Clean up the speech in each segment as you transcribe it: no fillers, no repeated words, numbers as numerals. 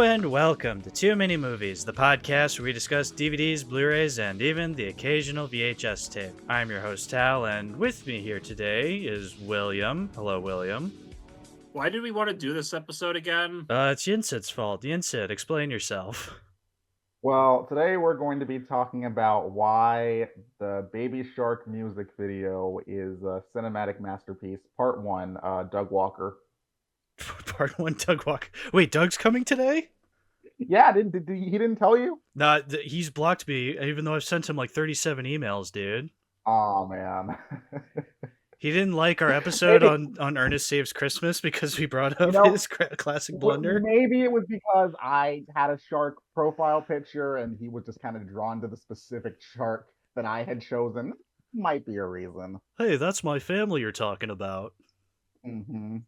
and welcome to Too Many Movies, the podcast where we discuss DVDs, Blu-rays, and even the occasional VHS tape. I'm your host, Tal, and with me here today is William. Hello, William. Why did we want to do this episode again? It's Yinsed's fault. Yinsed, explain yourself. Well, today we're going to be talking about why the Baby Shark music video is a cinematic masterpiece. Part 1, Doug Walker. Part 1, Doug Walker. Wait, Doug's coming today? Yeah, he didn't tell you? Nah, he's blocked me, even though I've sent him like 37 emails, dude. Oh, man. He didn't like our episode on Ernest Saves Christmas because we brought up his classic blunder. Maybe it was because I had a shark profile picture and he was just kind of drawn to the specific shark that I had chosen. Might be a reason. Hey, that's my family you're talking about. Mm-hmm.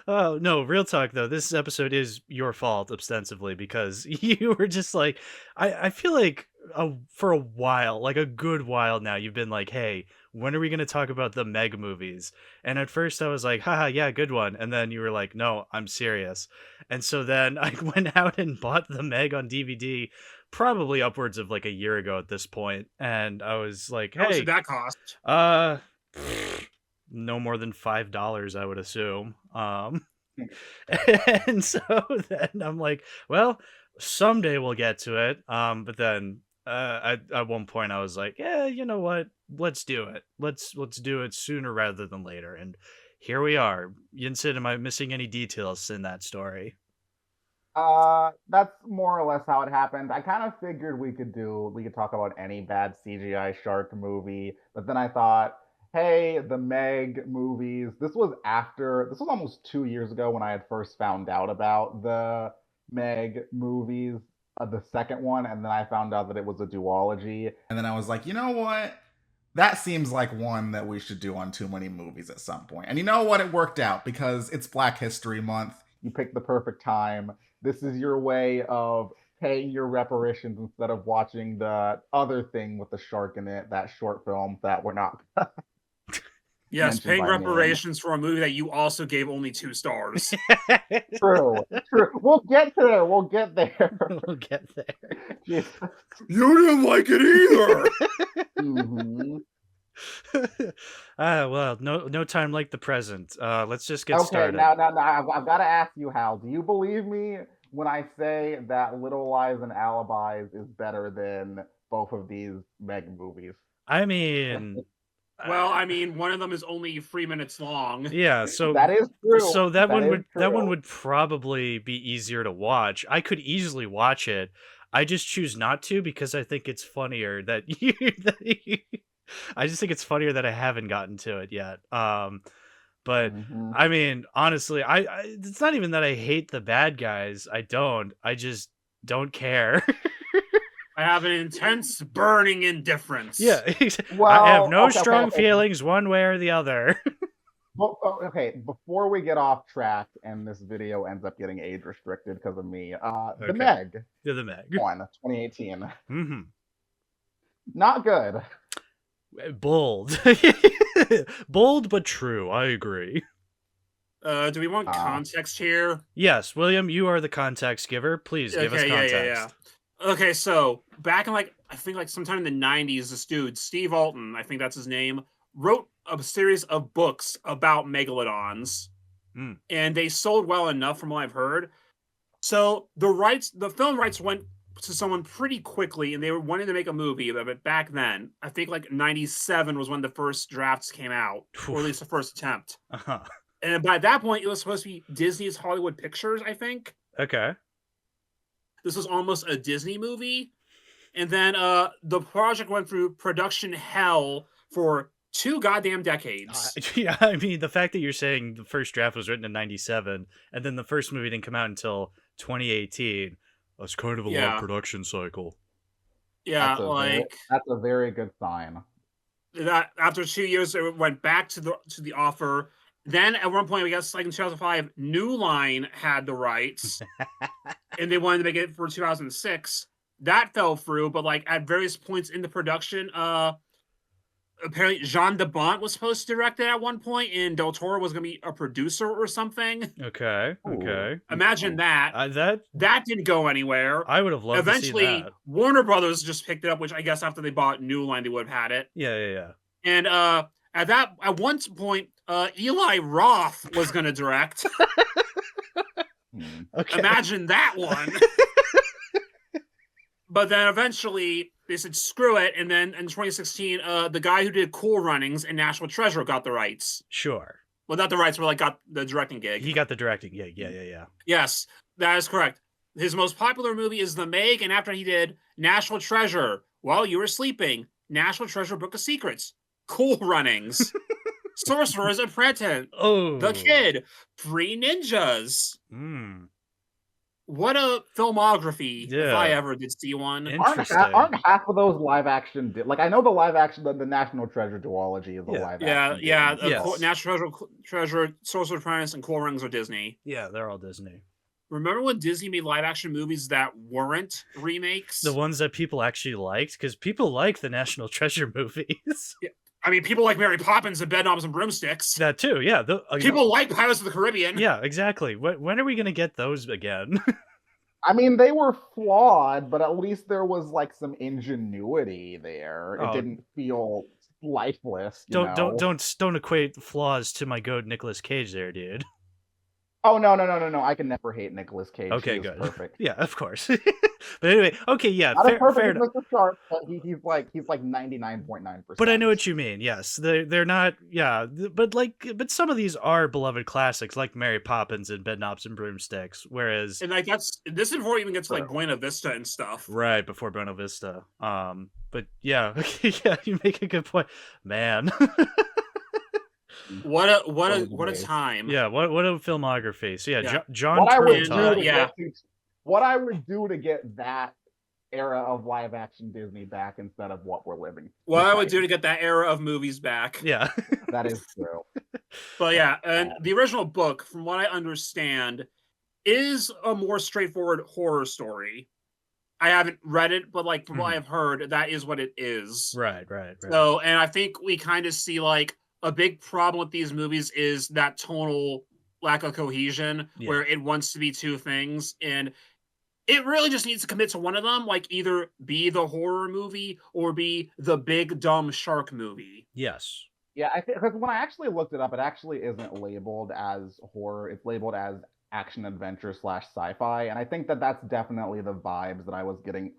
Oh, no, real talk, though. This episode is your fault, ostensibly, because you were just like... I feel like for a while, like a good while now, you've been like, hey, when are we going to talk about the Meg movies? And at first I was like, haha, yeah, good one. And then you were like, no, I'm serious. And so then I went out and bought the Meg on DVD, probably upwards of like a year ago at this point. And I was like, hey... How much did that cost? No more than $5, I would assume. And so then I'm like, well, someday we'll get to it. But then at one point I was like, yeah, you know what? Let's do it. Let's do it sooner rather than later. And here we are. Yinsed, am I missing any details in that story? That's more or less how it happened. I kind of figured we could talk about any bad CGI shark movie, but then I thought, hey, the Meg movies. This was almost 2 years ago when I had first found out about the Meg movies, the second one, and then I found out that it was a duology. And then I was like, you know what? That seems like one that we should do on Too Many Movies at some point. And you know what? It worked out because it's Black History Month. You picked the perfect time. This is your way of paying your reparations instead of watching the other thing with the shark in it, that short film that we're not... Yes, paying reparations for a movie that you also gave only 2 stars. True. We'll get there. We'll get there. Yeah. You didn't like it either. Mm-hmm. Well, no time like the present. Let's just get started. Now, I've got to ask you, Hal. Do you believe me when I say that Little Lies and Alibis is better than both of these Meg movies? I mean... Well, I mean, one of them is only 3 minutes long. Yeah, so that is true. So that one would probably be easier to watch. I could easily watch it. I just choose not to because I think it's funnier that I just think it's funnier that I haven't gotten to it yet. But I mean, honestly, I it's not even that I hate the bad guys. I just don't care. I have an intense, burning indifference. Yeah, well, I have no strong feelings one way or the other. Well, okay, before we get off track and this video ends up getting age restricted because of me, the Meg. Yeah, the Meg. 2018. Mm-hmm. Not good. Bold. Bold but true, I agree. Do we want context here? Yes, William, you are the context giver. Please give us context. Yeah. Okay, so back in I think sometime in the 90s, this dude, Steve Alton, I think that's his name, wrote a series of books about megalodons. And they sold well enough from what I've heard. So the film rights went to someone pretty quickly, and they were wanting to make a movie of it back then. I think 97 was when the first drafts came out, or at least the first attempt. Uh-huh. And by that point, it was supposed to be Disney's Hollywood Pictures, I think. Okay. This was almost a Disney movie. And then the project went through production hell for 2 goddamn decades. Yeah, I mean, the fact that you're saying the first draft was written in 97, and then the first movie didn't come out until 2018, that's kind of a long production cycle. Yeah, that's a very good sign. That after 2 years, it went back to the offer. Then at one point, I guess in 2005, New Line had the rights, and they wanted to make it for 2006. That fell through, but at various points in the production, apparently Jean de Bont was supposed to direct it at one point, and Del Toro was going to be a producer or something. Okay. Imagine that. That didn't go anywhere. I would have loved Eventually, to see that. Warner Brothers just picked it up, which I guess after they bought New Line, they would have had it. Yeah. And at one point, Eli Roth was going to direct. Okay. Imagine that one. But then eventually they said screw it, and then in 2016, the guy who did Cool Runnings and National Treasure got the rights. Sure. Well, not the rights, but got the directing gig. He got the directing. Yeah. Yes, that is correct. His most popular movie is The Meg, and after he did National Treasure, While You Were Sleeping, National Treasure Book of Secrets, Cool Runnings, Sorcerer's Apprentice, The Kid, Three Ninjas. What a filmography, if I ever did see one. Aren't half of those live action... Like, I know the live action, the National Treasure duology is a live action. Yeah. National Treasure, Sorcerer's Apprentice, and Cool Runnings are Disney. Yeah, they're all Disney. Remember when Disney made live action movies that weren't remakes? The ones that people actually liked? Because people like the National Treasure movies. Yeah. I mean, people like Mary Poppins and Bedknobs and Broomsticks. That too, yeah. People like Pirates of the Caribbean. Yeah, exactly. When are we going to get those again? I mean, they were flawed, but at least there was like some ingenuity there. It didn't feel lifeless. Don't equate flaws to my goat Nicolas Cage there, dude. Oh no! I can never hate Nicolas Cage. Okay, good. Perfect. Yeah, of course. But anyway, okay, yeah. Not as perfect as Mr. Sharp, but he's like 99.9%. But I know what you mean. Yes, they're not. Yeah, but some of these are beloved classics, like Mary Poppins and Bedknobs and Broomsticks. Whereas, and like this is before it even gets to like Buena Vista and stuff. Right before Buena Vista. But yeah, okay, yeah, you make a good point, man. What a time! Yeah, what a filmography. So yeah. John. What I would do to get that era of live action Disney back instead of what we're living. What I would do to get that era of movies back. Yeah, that is true. But yeah, and the original book, from what I understand, is a more straightforward horror story. I haven't read it, but like from what I've heard, that is what it is. Right. So, and I think we kind of see like a big problem with these movies is that tonal lack of cohesion, where it wants to be two things, and it really just needs to commit to one of them, like either be the horror movie or be the big dumb shark movie. Yes. Yeah, I think because when I actually looked it up, it actually isn't labeled as horror. It's labeled as action adventure / sci-fi, and I think that that's definitely the vibes that I was getting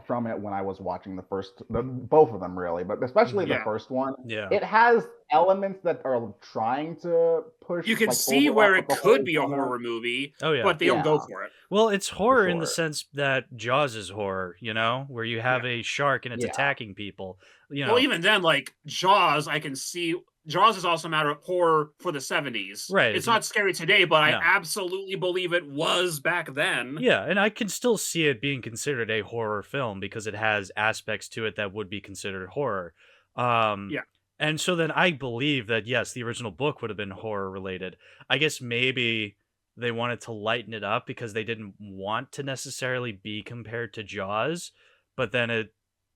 from it when I was watching both of them really, but especially the first one. Yeah, it has elements that are trying to push. You can see where it could be a horror movie. Oh yeah, but they don't go for it. Well, it's horror in the sense that Jaws is horror, where you have a shark and it's attacking people. Well, even then, like Jaws, I can see. Jaws is also a matter of horror for the 70s. Right. It's not scary today, but I absolutely believe it was back then. Yeah, and I can still see it being considered a horror film because it has aspects to it that would be considered horror. And so then I believe that, yes, the original book would have been horror related. I guess maybe they wanted to lighten it up because they didn't want to necessarily be compared to Jaws, but then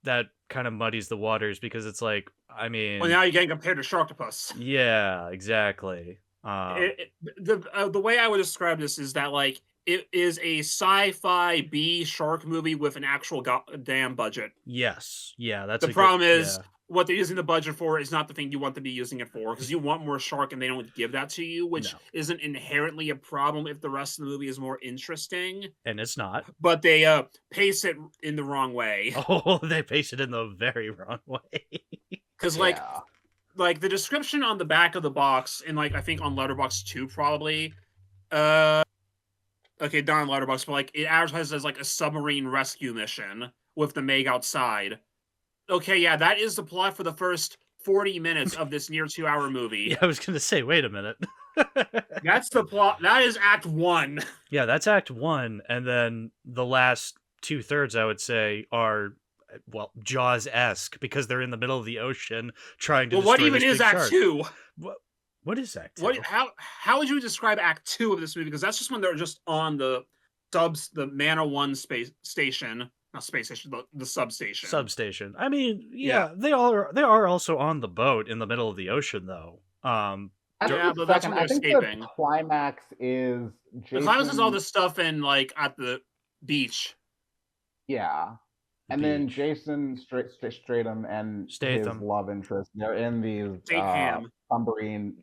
that kind of muddies the waters because it's like, I mean, well, now you're getting compared to Sharktopus. Yeah, exactly. The way I would describe this is that like it is a sci-fi B shark movie with an actual goddamn budget. Yes, yeah, that's the problem. Is what they're using the budget for is not the thing you want to be using it for, because you want more shark and they don't give that to you, which isn't inherently a problem if the rest of the movie is more interesting. And it's not. But they pace it in the wrong way. Oh, they pace it in the very wrong way. Because like the description on the back of the box, and like I think on Letterboxd 2 probably, okay, not on Letterboxd, but like it advertises as like a submarine rescue mission with the Meg outside. Okay, yeah, that is the plot for the first 40 minutes of this near 2-hour movie. Yeah, I was gonna say, wait a minute. That's the plot. That is Act 1. Yeah, that's Act 1, and then the last 2/3, I would say, are Jaws-esque because they're in the middle of the ocean trying to. Well, what even is Act 2? What is Act 2? How would you describe Act 2 of this movie? Because that's just when they're just on the Mana 1 space station, not space station, the substation. Substation. I mean, yeah, they are also on the boat in the middle of the ocean, though. Yeah, but that's when they're escaping. The climax is Jason... The climax is all the stuff in like at the beach. Yeah. And then Jason Statham and his love interest, they're in these submarine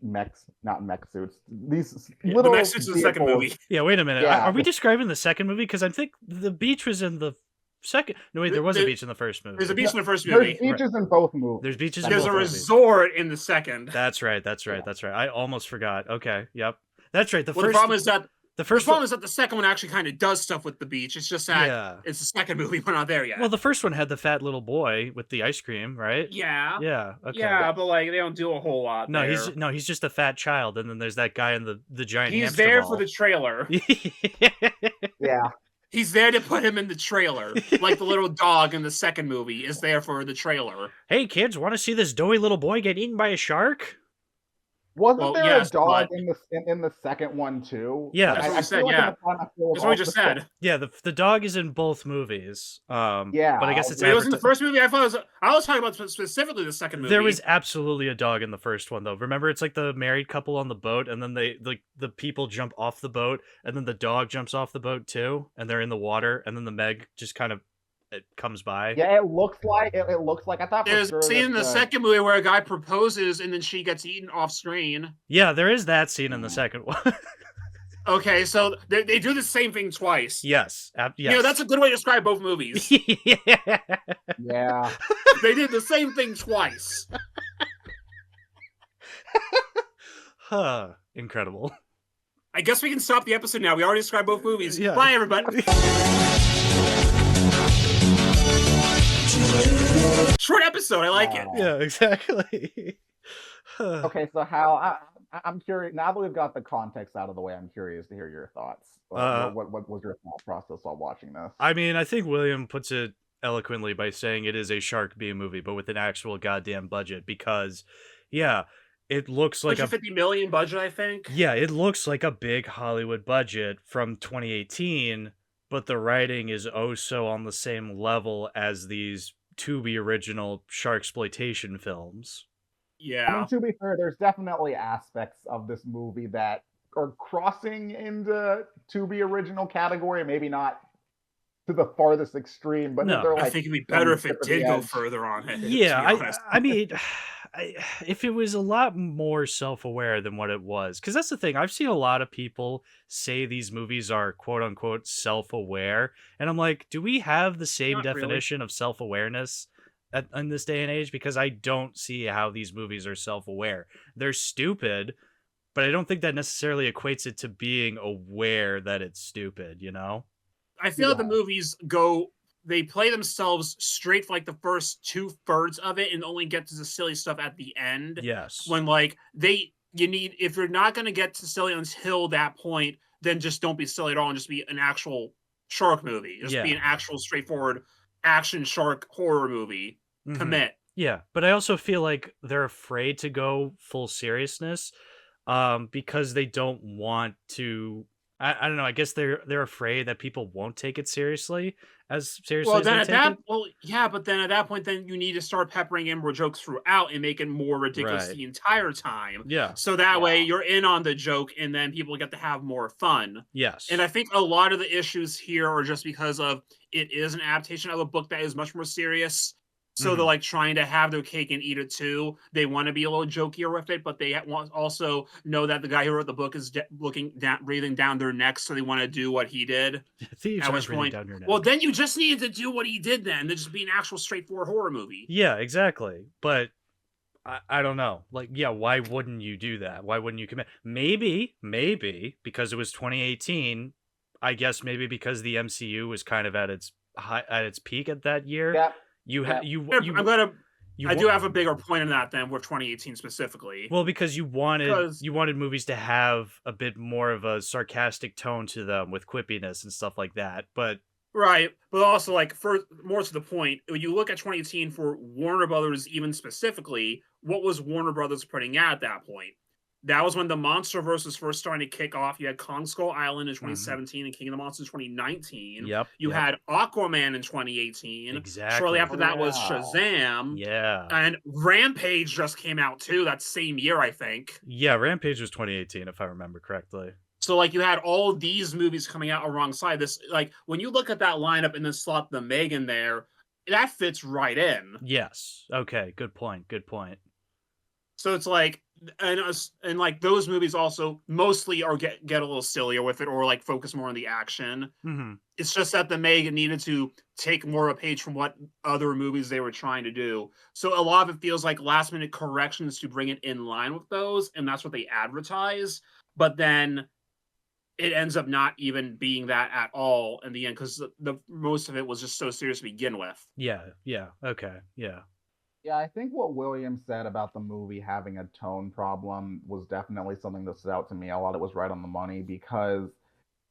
not mech suits. These little the mech suits in the second movie. Yeah, wait a minute. Yeah. Are we describing the second movie? Because I think the beach was in the second. No, wait, there was a beach in the first movie. There's a beach in the first movie. There's beaches in both movies. There's beaches. There's a resort in the second. That's right. I almost forgot. Okay. Yep. That's right. The problem is that the second one actually kind of does stuff with the beach. It's just that it's the second movie. We're not there yet. Well, the first one had the fat little boy with the ice cream, right? Yeah. Yeah. Okay. Yeah, but like they don't do a whole lot. No, he's just a fat child, and then there's that guy in the giant. He's there for the trailer. Yeah. He's there to put him in the trailer, like the little dog in the second movie is there for the trailer. Hey kids, want to see this doughy little boy get eaten by a shark? Wasn't there a dog in the second one too? Yeah, that's what we said. Yeah, that's what we just said. Yeah, the dog is in both movies. Yeah, but I guess it was in the first movie. I was talking about specifically the second movie. There was absolutely a dog in the first one, though. Remember, it's like the married couple on the boat, and then the people jump off the boat, and then the dog jumps off the boat too, and they're in the water, and then the Meg just kind of comes by. Yeah, it looks like I thought. There's a scene in the second movie where a guy proposes and then she gets eaten off screen. Yeah, there is that scene in the second one. Okay, so they do the same thing twice. Yes. Yes. You know, that's a good way to describe both movies. Yeah. They did the same thing twice. Incredible. I guess we can stop the episode now. We already described both movies. Yeah. Bye, everybody. Short episode. I like it. Yeah, exactly. Okay, so Hal, I'm curious. Now that we've got the context out of the way, I'm curious to hear your thoughts. What was your thought process while watching this? I mean, I think William puts it eloquently by saying it is a Shark B movie, but with an actual goddamn budget. Because, yeah, it looks like a $50 million budget, I think. Yeah, it looks like a big Hollywood budget from 2018, but the writing is oh so on the same level as these Tubi original Sharksploitation films. Yeah. I mean, to be fair, there's definitely aspects of this movie that are crossing into Tubi original category. Maybe not to the farthest extreme, but no, they're like, I think it'd be better if it did go further on it. Yeah, I mean, if it was a lot more self-aware than what it was, because that's the thing. I've seen a lot of people say these movies are quote-unquote self-aware, and I'm like, do we have the same Not definition really. of self-awareness in this day and age? Because I don't see how these movies are self-aware. They're stupid, but I don't think that necessarily equates it to being aware that it's stupid, you know? I feel like the movies they play themselves straight for like the first 2/3 of it and only get to the silly stuff at the end. Yes. When like if you're not going to get to silly until that point, then just don't be silly at all and just be an actual shark movie. Just be an actual straightforward action shark horror movie. Mm-hmm. Commit. Yeah, but I also feel like they're afraid to go full seriousness because they don't want to. I don't know. I guess they're afraid that people won't take it seriously as seriously. Well, then at that point, then you need to start peppering in more jokes throughout and make it more ridiculous the entire time. Yeah. So that way you're in on the joke, and then people get to have more fun. Yes. And I think a lot of the issues here are just because of it is an adaptation of a book that is much more serious. So they're like trying to have their cake and eat it too. They want to be a little jokier with it, but they also know that the guy who wrote the book is breathing down their necks, so they want to do what he did. At which point, well, then you just needed to do what he did then. To just be an actual straightforward horror movie. Yeah, exactly. But I don't know. Like, yeah, why wouldn't you do that? Why wouldn't you commit? Maybe because it was 2018. I guess maybe because the MCU was kind of at its peak at that year. Yeah. I do have a bigger point in that than with 2018 specifically. Well, because you wanted movies to have a bit more of a sarcastic tone to them with quippiness and stuff like that. But right, but also like for more to the point, when you look at 2018 for Warner Brothers, even specifically, what was Warner Brothers putting out at that point? that was when the MonsterVerse was first starting to kick off. You had Kong Skull Island in 2017 and King of the Monsters in 2019. Yep. You had Aquaman in 2018. Exactly. Shortly after that was Wow. Shazam. Yeah. And Rampage just came out too that same year, I think. Yeah, Rampage was 2018, if I remember correctly. So like you had all these movies coming out alongside this. Like when you look at that lineup and then slot the Meg in there, that fits right in. Yes. Okay. Good point. Good point. So it's like, and like those movies also mostly are get a little sillier with it, or like focus more on the action. Mm-hmm. It's just that the Meg needed to take more of a page from what other movies they were trying to do. So a lot of it feels like last minute corrections to bring it in line with those, and that's what they advertise. But then it ends up not even being that at all in the end, because the most of it was just so serious to begin with. Yeah. Yeah. Okay. Yeah. Yeah, I think what William said about the movie having a tone problem was definitely something that stood out to me a lot. It was right on the money because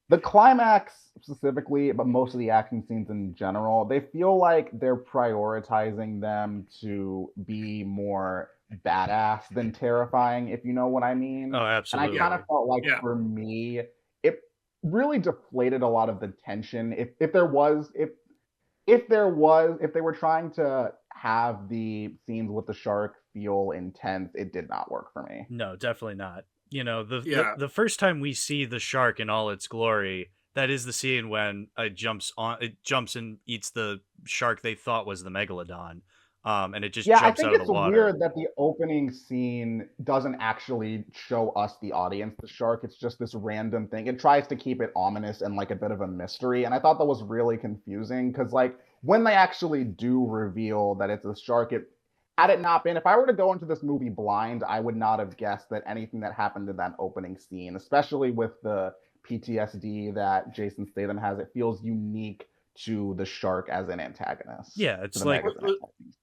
the climax specifically, but most of the action scenes in general, they feel like they're prioritizing them to be more badass than terrifying, if you know what I mean. Oh, And I absolutely. kind of felt like Yeah. for me, it really deflated a lot of the tension. If they were trying to have the scenes with the shark feel intense, it did not work for me. No, definitely not. You know, Yeah. the first time we see the shark in all its glory, that is the scene when it jumps and eats the shark they thought was the megalodon. And it just Yeah, I jumps think out of it's the water. weird that the opening scene doesn't actually show us, the audience, the shark. It's just this random thing. It tries to keep it ominous and like a bit of a mystery. And I thought that was really confusing because like when they actually do reveal that it's a shark, had it not been, if I were to go into this movie blind, I would not have guessed that anything that happened in that opening scene, especially with the PTSD that Jason Statham has, it feels unique to the shark as an antagonist. Yeah, it's to the like Meg as an antagonist.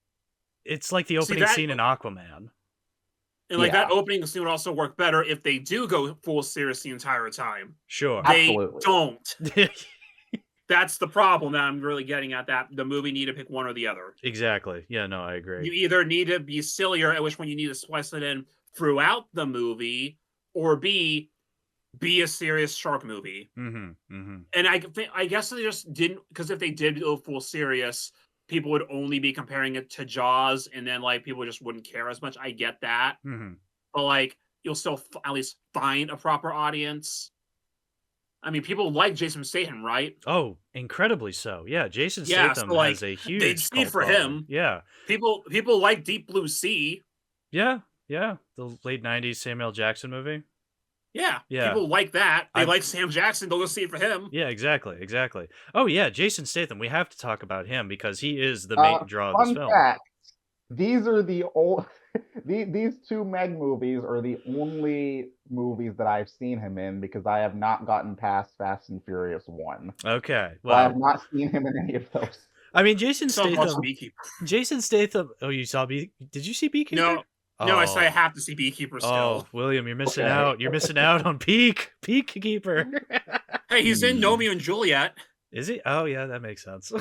it's like the opening scene in Aquaman. And like Yeah. that opening scene would also work better if they do go full serious the entire time. Sure. They Absolutely. don't. That's the problem that I'm really getting at, that the movie need to pick one or the other. Exactly. Yeah, no, I You agree. either need to be sillier, at which point you need to splice it in throughout the movie, or be a serious shark movie. Mm-hmm. Mm-hmm. And I guess they just didn't, because if they did go full serious, people would only be comparing it to Jaws, and then like people just wouldn't care as much. I get that, Mm-hmm. but like you'll still at least find a proper audience. I mean, people like Jason Statham, right? Oh, incredibly so. Yeah, Jason Yeah, Statham so, like, has a huge they'd see cult for following. him. Yeah. People like Deep Blue Sea. Yeah. Yeah. The late 90s Samuel Jackson movie. Yeah, Yeah. people like that. They I've- like Sam Jackson. They'll go see it for him. Yeah, exactly. Exactly. Oh, yeah, Jason Statham. We have to talk about him because he is the main draw of this Fun film. fact: these are the old. These two Meg movies are the only movies that I've seen him in because I have not gotten past Fast and Furious 1. Okay. So I have Well, not seen him in any of those. I mean, Jason So much Statham. Beekeeper. Jason Statham. Oh, you saw Did you see Beekeeper? No, no, I say I Oh. have to see Beekeeper still. Oh, William, you're missing Okay. out. You're missing out on Peacekeeper. Hey, he's in Romeo and Juliet. Is he? Oh, yeah, that makes sense.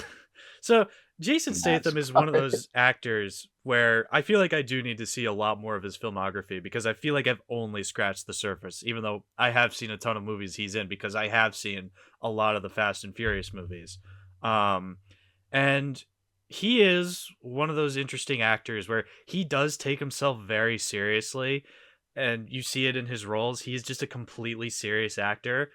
So Jason That's Statham is one of those actors where I feel like I do need to see a lot more of his filmography because I feel like I've only scratched the surface, even though I have seen a ton of movies he's in because I have seen a lot of the Fast and Furious movies. And he is one of those interesting actors where he does take himself very seriously, and you see it in his roles. He's just a completely serious actor.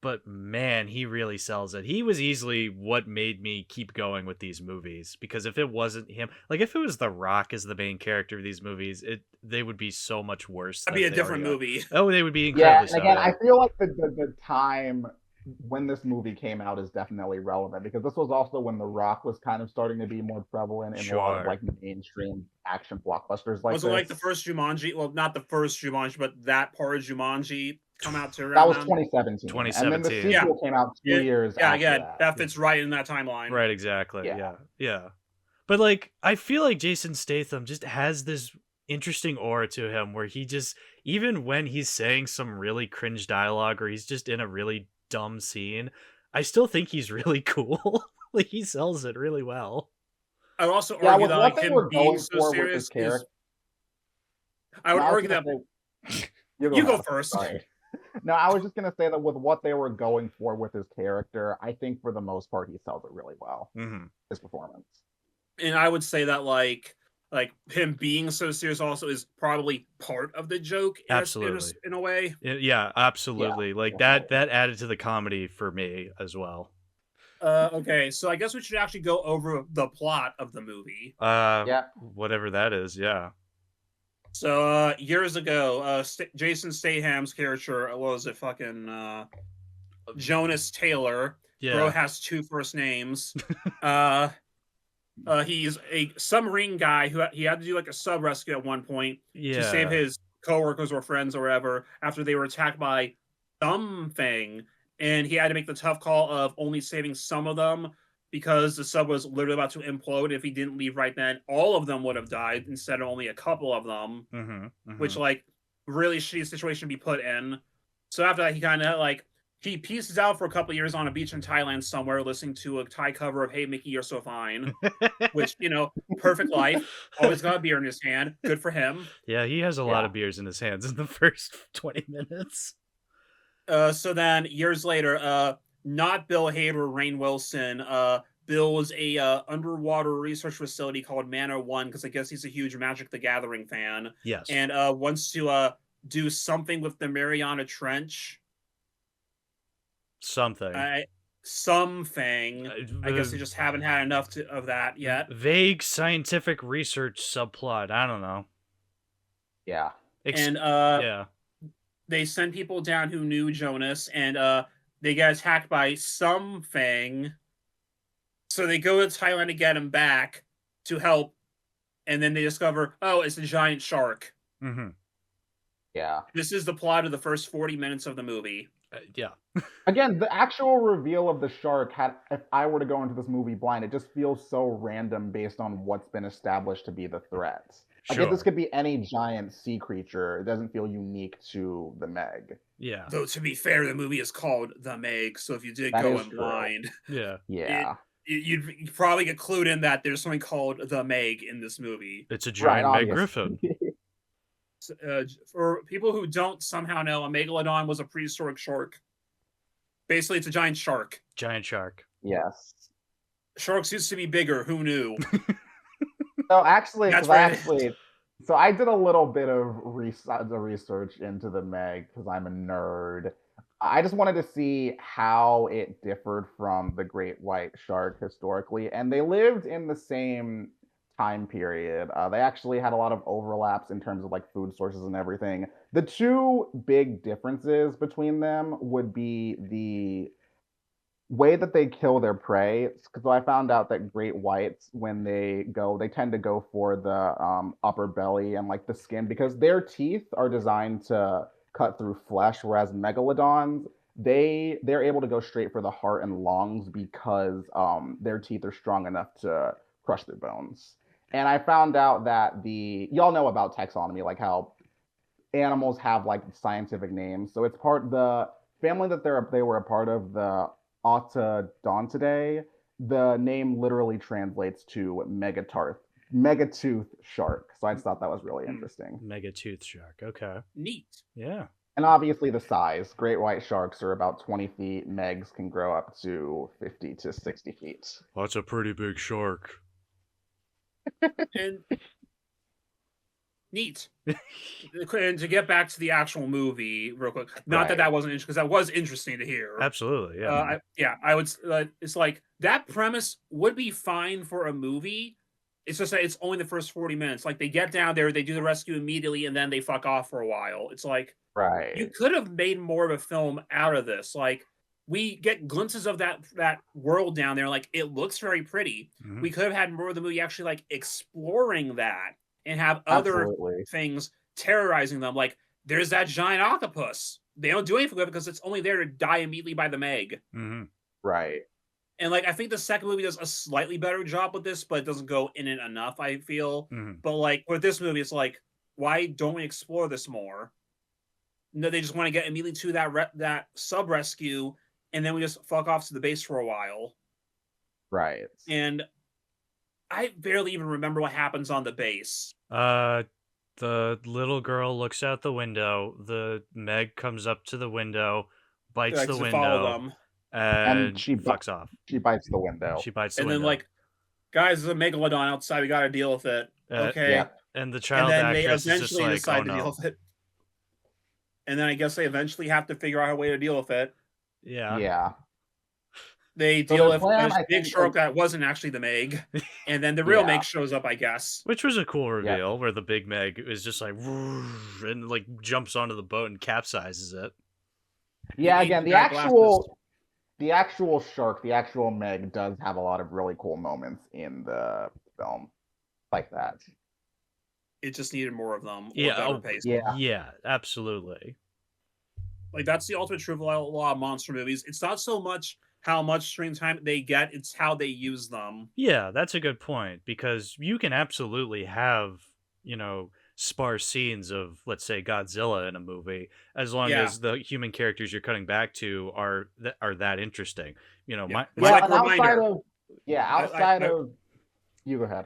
But man, he really sells it. He was easily what made me keep going with these movies because if it wasn't him, like if it was The Rock as the main character of these movies, they would be so much worse. That'd be than a they different already are. movie. Oh, they would be Yeah, incredibly and so. again, Yeah. I feel like the time when this movie came out is definitely relevant because this was also when The Rock was kind of starting to be more prevalent in a lot of Sure. like mainstream action blockbusters like Was this. it like the first Jumanji? Well, not the first Jumanji, but that part of Jumanji come out to That around was then? 2017. And then the 2017. sequel came out 2 years Yeah, after again, that. that fits right in that timeline. Right, exactly. Yeah. Yeah. Yeah. But like I feel like Jason Statham just has this interesting aura to him where he just, even when he's saying some really cringe dialogue or he's just in a really dumb scene, I still think he's really cool. Like he sells it really well. I would also Yeah, argue with that what like they him were being going so for with serious his is. character. I would I was argue gonna that. say- You go first. Sorry. No, I was just gonna say that with what they were going for with his character, I think for the most part he sells it really well. His performance. And I would say that like him being so serious also is probably part of the joke in a way. Yeah, absolutely. Like that added to the comedy for me as well. Okay, so I guess we should actually go over the plot of the movie. Whatever that is, yeah. So years ago, Jason Statham's character was it fucking Jonas Taylor. Yeah. Bro has 2 first names. He's a submarine guy who he had to do like a sub rescue at one point to save his coworkers or friends or whatever after they were attacked by something, and he had to make the tough call of only saving some of them because the sub was literally about to implode. If he didn't leave right then, all of them would have died instead of only a couple of them, which like really shitty situation to be put in. So after that, he kind of like he pieces out for a couple of years on a beach in Thailand somewhere, listening to a Thai cover of "Hey Mickey, You're So Fine," which perfect life. Always got a beer in his hand. Good for him. Yeah, he has a lot of beers in his hands in the first 20 minutes. So then years later, not Bill Hader, Rainn Wilson, builds a underwater research facility called Mana One because I guess he's a huge Magic the Gathering fan. Yes, and wants to do something with the Mariana Trench. Something. I guess they just haven't had enough of that yet. Vague scientific research subplot. I don't know. Yeah. And they send people down who knew Jonas, and they get attacked by something. So they go to Thailand to get him back to help, and then they discover, oh, it's a giant shark. Yeah. This is the plot of the first 40 minutes of the movie. Yeah. Again, the actual reveal of the shark if I were to go into this movie blind, it just feels so random based on what's been established to be the threats. Like if this could be any giant sea creature, it doesn't feel unique to the Meg. Yeah. Though to be fair, the movie is called The Meg, so if you did go in blind, you'd probably get clued in that there's something called The Meg in this movie. It's a giant Meg Griffin. For people who don't somehow know, a megalodon was a prehistoric shark. Basically, it's a giant shark. Giant shark. Yes. Sharks used to be bigger. Who knew? So actually, so I did a little bit of research into the Meg because I'm a nerd. I just wanted to see how it differed from the great white shark historically, and they lived in the same time period. They actually had a lot of overlaps in terms of like food sources and everything. The 2 big differences between them would be the way that they kill their prey. So I found out that great whites, when they tend to go for the upper belly and like the skin because their teeth are designed to cut through flesh, whereas megalodons, they're able to go straight for the heart and lungs because their teeth are strong enough to crush their bones. And I found out that y'all know about taxonomy, like how animals have like scientific names. So it's the family that they were a part of, the Otodontidae. The name literally translates to megatooth shark. So I just thought that was really interesting. Megatooth shark. Okay. Neat. Yeah. And obviously the size. Great white sharks are about 20 feet. Megs can grow up to 50 to 60 feet. Well, that's a pretty big shark. And neat. And to get back to the actual movie real quick, not that wasn't interesting, because that was interesting to hear. Absolutely, I would. It's like that premise would be fine for a movie. It's just that it's only the first 40 minutes. Like they get down there, they do the rescue immediately, and then they fuck off for a while. It's like you could have made more of a film out of this. Like we get glimpses of that world down there. Like it looks very pretty. We could have had more of the movie actually like exploring that and have other things terrorizing them. Like there's that giant octopus. They don't do anything with it because it's only there to die immediately by the Meg. Right. And like I think the second movie does a slightly better job with this, but it doesn't go in it enough, I feel. But like with this movie, it's like, why don't we explore this more? No, they just want to get immediately to that sub rescue, and then we just fuck off to the base for a while. Right. And I barely even remember what happens on the base. The little girl looks out the window. The Meg comes up to the window, bites Like, the to follow window, them. and she fucks off. She bites the window. She bites the And window. then, like, guys, there's a megalodon outside. We got to deal with it. Okay. Yeah. And the And child then they actress is just eventually like, decide oh to deal no. with it. And then I guess they eventually have to figure out a way to deal with it. Yeah. Yeah. They So deal their with plan, a I big think, shark that wasn't actually the Meg. And then the real Yeah. Meg shows up, I guess. Which was a cool reveal where the big Meg is just like, and like jumps onto the boat and capsizes it. Yeah, He again, the got actual shark, the actual Meg does have a lot of really cool moments in the film like that. It just needed more of them. Yeah, Yeah. yeah, absolutely. Like, that's the ultimate truth of a lot of monster movies. It's not so much how much screen time they get, it's how they use them. Yeah, that's a good point, because you can absolutely have, sparse scenes of, let's say, Godzilla in a movie, as long as the human characters you're cutting back to are that interesting. You know, outside of you go ahead.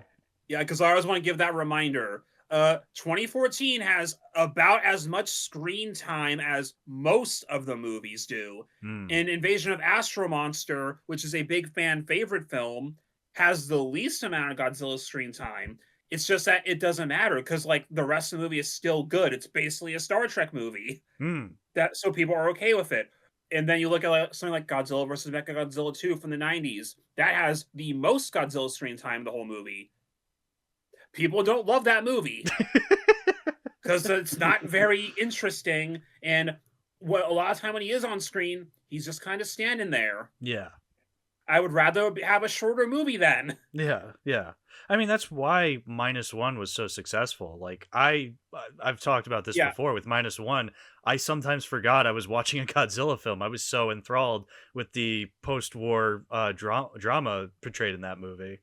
Yeah, because I always want to give that reminder. 2014 has about as much screen time as most of the movies do. And Invasion of Astro Monster, which is a big fan favorite film, has the least amount of Godzilla screen time. It's just that it doesn't matter because, like, the rest of the movie is still good. It's basically a Star Trek movie. So people are okay with it. And then you look at something like Godzilla vs. Mechagodzilla 2 from the 90s. That has the most Godzilla screen time in the whole movie. People don't love that movie because it's not very interesting. And a lot of time when he is on screen, he's just kind of standing there. Yeah. I would rather have a shorter movie then. Yeah, yeah. I mean, that's why -1 was so successful. Like, I've talked about this before with -1. I sometimes forgot I was watching a Godzilla film. I was so enthralled with the post-war drama portrayed in that movie.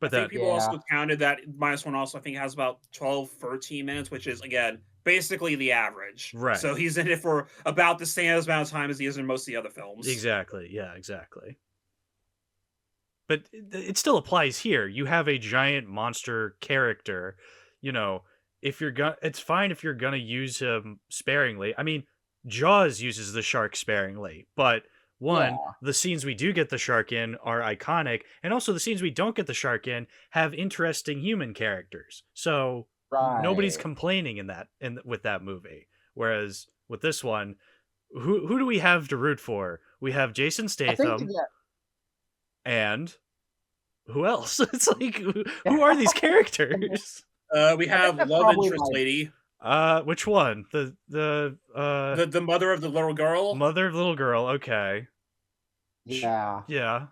But I think people also counted that -1 also, I think, has about 12, 13 minutes, which is, again, basically the average. Right. So he's in it for about the same amount of time as he is in most of the other films. Exactly. Yeah, exactly. But it still applies here. You have a giant monster character. If you're it's fine if you're gonna use him sparingly. I mean, Jaws uses the shark sparingly, but the scenes we do get the shark in are iconic, and also the scenes we don't get the shark in have interesting human characters. So nobody's complaining with that movie. Whereas with this one, who do we have to root for? We have Jason Statham. And who else? It's like, who are these characters? We have love interest lady. Which one? The mother of the little girl. Mother of the little girl. Okay. Yeah. Yeah.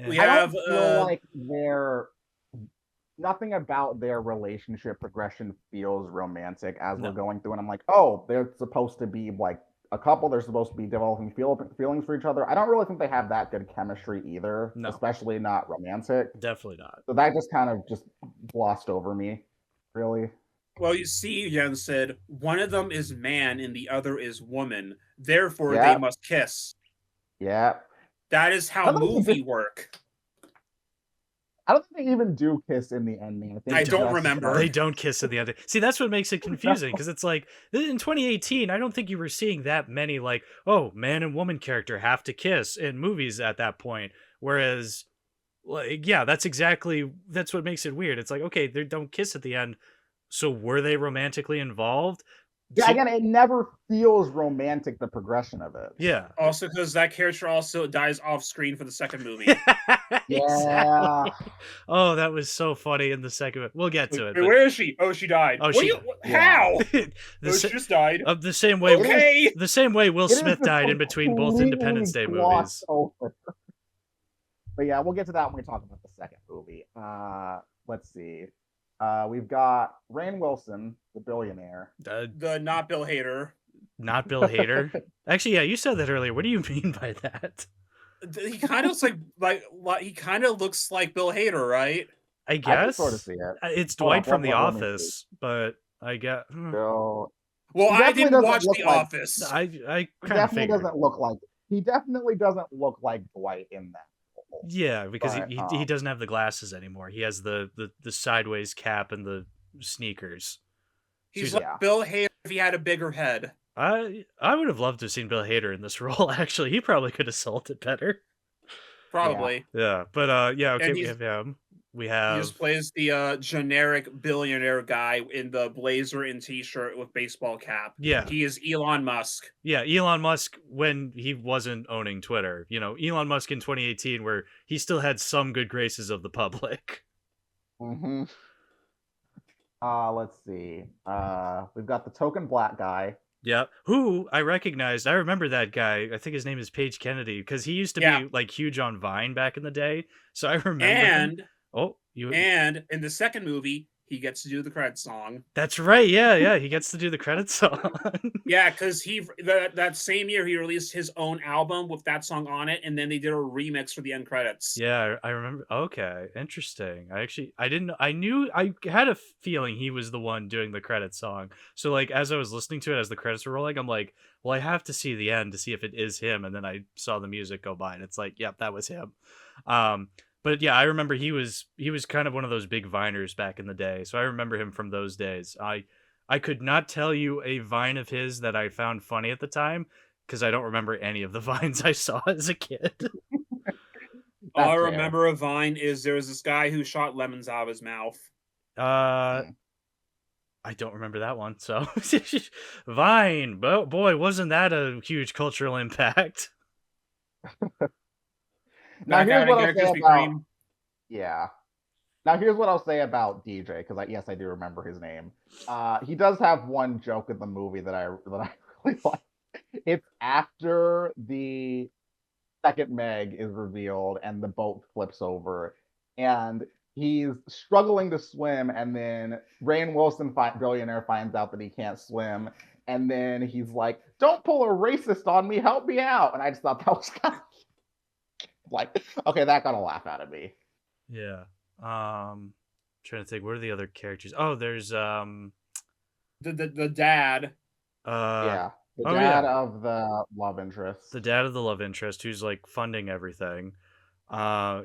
We have. I don't feel like nothing about their relationship progression feels romantic as we're going through, and I'm like, oh, they're supposed to be like a couple. They're supposed to be developing feelings for each other. I don't really think they have that good chemistry either, especially not romantic. Definitely not. So that just kind of just glossed over me, really. Well, you see, Jens said one of them is man and the other is woman. Therefore, they must kiss. Yeah. That is how movies work. I don't think they even do kiss in the ending. I don't remember. They don't kiss in the ending. See, that's what makes it confusing, because it's like, in 2018, I don't think you were seeing that many, like, oh, man and woman character have to kiss in movies at that point. Whereas, like, yeah, that's what makes it weird. It's like, okay, they don't kiss at the end, so were they romantically involved? Yeah, again, it never feels romantic, the progression of it. Yeah. Also, because that character also dies off screen for the second movie. Yeah. Oh, that was so funny in the second one. We'll get to it. Where is she? Oh, she died. Oh, how? She just died. The same way. Okay. The same way Will Smith died in between both Independence Day movies. Over. But yeah, we'll get to that when we talk about the second movie. Let's see. We've got Rainn Wilson, the billionaire. The not Bill Hader. Not Bill Hader. Actually, yeah, you said that earlier. What do you mean by that? He kind of looks like he kind of looks like Bill Hader, right? I guess. I can sort of see it. It's Dwight from The Office, but I get. Well, I didn't watch The Office. I definitely doesn't look like. He definitely doesn't look like Dwight in that. Yeah, because he doesn't have the glasses anymore. He has the sideways cap and the sneakers. He's She's- like Bill Hader if he had a bigger head. I would have loved to have seen Bill Hader in this role. Actually, he probably could have sold it better. Probably. Yeah, but yeah, okay, And we he's- have him. We He have just plays the generic billionaire guy in the blazer and t-shirt with baseball cap. yeah, He is Elon Musk. yeah, Elon Musk when he wasn't owning Twitter. You know, Elon Musk in 2018, where he still had some good graces of the public. Mm-hmm. Let's see. We've got the token black guy. Yeah, who I recognized. I remember that guy. I think his name is Paige Kennedy because he used to Yeah. be like huge on Vine back in the day. So I remember. him. And you. and in the second movie, he gets to do the credit song. That's right. Yeah. He gets to do the credits song. Yeah, because that same year he released his own album with that song on it, and then they did a remix for the end credits. Yeah, I remember. Okay, interesting. I didn't. I had a feeling he was the one doing the credit song. So like, as I was listening to it, as the credits were rolling, I'm like, well, I have to see the end to see if it is him. And then I saw the music go by, and it's like, yep, that was him. But yeah, I remember he was kind of one of those big Viners back in the day. So I remember him from those days. I could not tell you a Vine of his that I found funny at the time because I don't remember any of the Vines I saw as a kid. All I remember of Vine is there was this guy who shot lemons out of his mouth. I don't remember that one. So Vine, boy, wasn't that a huge cultural impact? Now here's what I'll say about. Cream. Yeah. Now here's what I'll say about DJ because yes, I do remember his name. He does have one joke in the movie that I really like. It's after the second Meg is revealed and the boat flips over, and he's struggling to swim, and then Rainn Wilson, billionaire, finds out that he can't swim, and then he's like, "Don't pull a racist on me, help me out." And I just thought that was kind of like, okay, that got a laugh out of me. Yeah. Trying to think, what are the other characters? Oh, there's the dad. Yeah. The dad of the love interest. The dad of the love interest who's like funding everything. I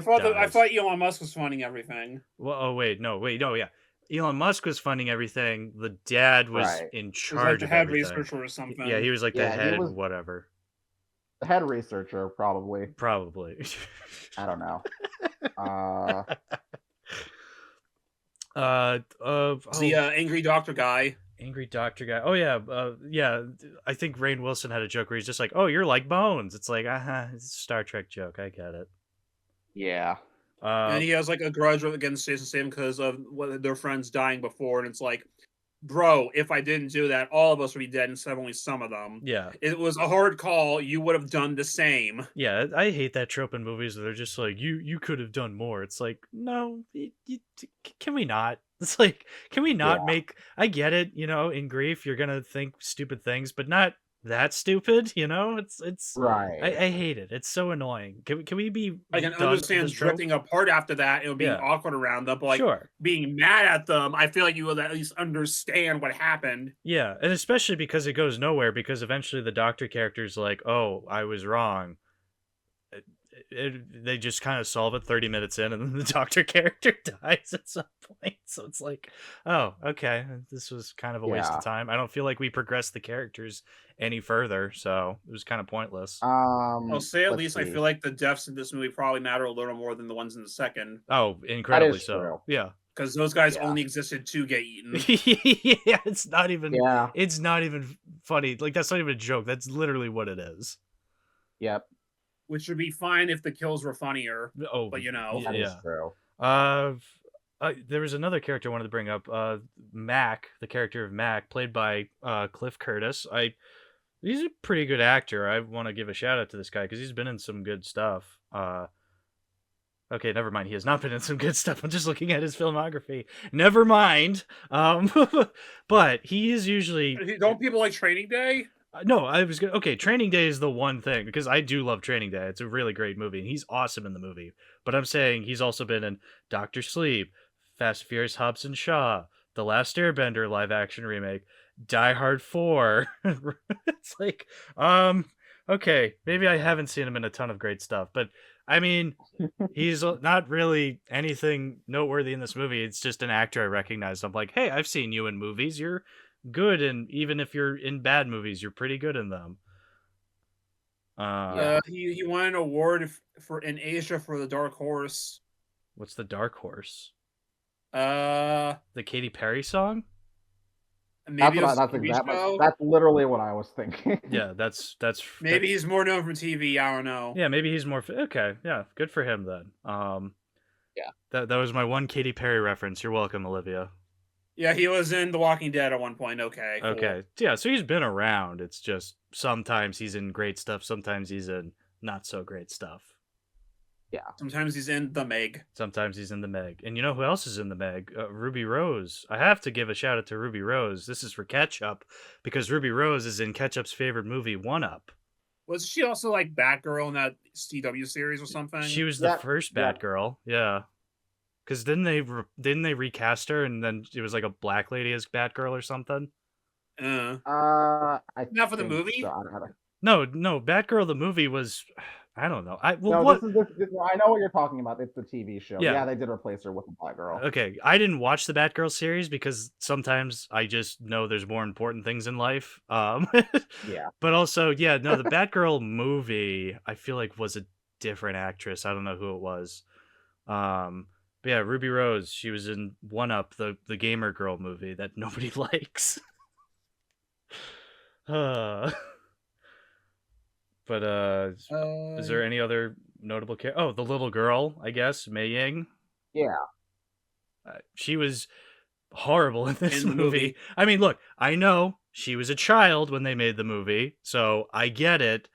thought Elon Musk was funding everything. Well, no, yeah. Elon Musk was funding everything. The dad was in charge of the head everything. Researcher or something. Yeah, he was like the head whatever. The head researcher, probably. I don't know. The angry doctor guy. Angry doctor guy. Oh yeah, yeah. I think Rainn Wilson had a joke where he's just like, "Oh, you're like Bones." It's like, it's a Star Trek joke. I get it. Yeah. And he has like a grudge against Jason Statham because of their friends dying before, and it's like, bro, if I didn't do that, all of us would be dead instead of only some of them. Yeah. It was a hard call. You would have done the same. Yeah, I hate that trope in movies where they're just like, you could have done more. It's like, no, can we not? It's like, can we not make... I get it, in grief, you're going to think stupid things, but not that stupid, It's right. I hate it. It's so annoying. Can we be... I can understand drifting apart after that. It would be awkward around them, but being mad at them, I feel like you will at least understand what happened. Yeah, and especially because it goes nowhere, because eventually the doctor character's like, oh, I was wrong. They just kind of solve it 30 minutes in, and then the doctor character dies at some point. So it's like, oh, okay, this was kind of a waste of time. I don't feel like we progressed the characters any further, so it was kind of pointless. I'll say at least I feel like the deaths in this movie probably matter a little more than the ones in the second. Oh, incredibly so. True. Yeah. Because those guys only existed to get eaten. Yeah, it's not even funny. Like, that's not even a joke. That's literally what it is. Yep. Which would be fine if the kills were funnier. Oh, but that is true. There was another character I wanted to bring up. Mac, the character of Mac, played by Cliff Curtis. He's a pretty good actor. I want to give a shout out to this guy because he's been in some good stuff. Okay, never mind. He has not been in some good stuff. I'm just looking at his filmography. Never mind. But he is usually... Don't people like Training Day? No, I was gonna... Okay, Training Day is the one thing, because I do love Training Day. It's a really great movie, and he's awesome in the movie. But I'm saying he's also been in Dr. Sleep, Fast and Furious Hobbs and Shaw, The Last Airbender live-action remake, Die Hard 4. It's like, okay, maybe I haven't seen him in a ton of great stuff, but I mean, he's not really anything noteworthy in this movie. It's just an actor I recognized. I'm like, hey, I've seen you in movies. You're good, and even if you're in bad movies, you're pretty good in them. He won an award for in Asia for The Dark Horse. What's The Dark Horse? The Katy Perry song? Maybe that's literally what I was thinking. Yeah, that's maybe he's more known from TV. I don't know. Yeah, maybe he's more okay. Yeah, good for him then. Yeah, that was my one Katy Perry reference. You're welcome, Olivia. Yeah, he was in The Walking Dead at one point. Okay. Cool. Okay. Yeah, so he's been around. It's just sometimes he's in great stuff, sometimes he's in not so great stuff. Yeah. Sometimes he's in The Meg. Sometimes he's in The Meg. And you know who else is in The Meg? Ruby Rose. I have to give a shout out to Ruby Rose. This is for Ketchup, because Ruby Rose is in Ketchup's favorite movie, One Up. Was she also like Batgirl in that CW series or something? She was the first Batgirl. Yeah. Because didn't they recast her and then it was like a black lady as Batgirl or something? Not for the movie? So. No, Batgirl the movie was, I don't know. I know what you're talking about. It's the TV show. Yeah, they did replace her with a black girl. Okay, I didn't watch the Batgirl series because sometimes I just know there's more important things in life. Yeah. But also, the Batgirl movie I feel like was a different actress. I don't know who it was. But yeah, Ruby Rose, she was in One Up, the gamer girl movie that nobody likes. But is there any other notable character? Oh, the little girl, I guess, Mei Ying. Yeah. She was horrible in this movie. I mean, look, I know she was a child when they made the movie, so I get it.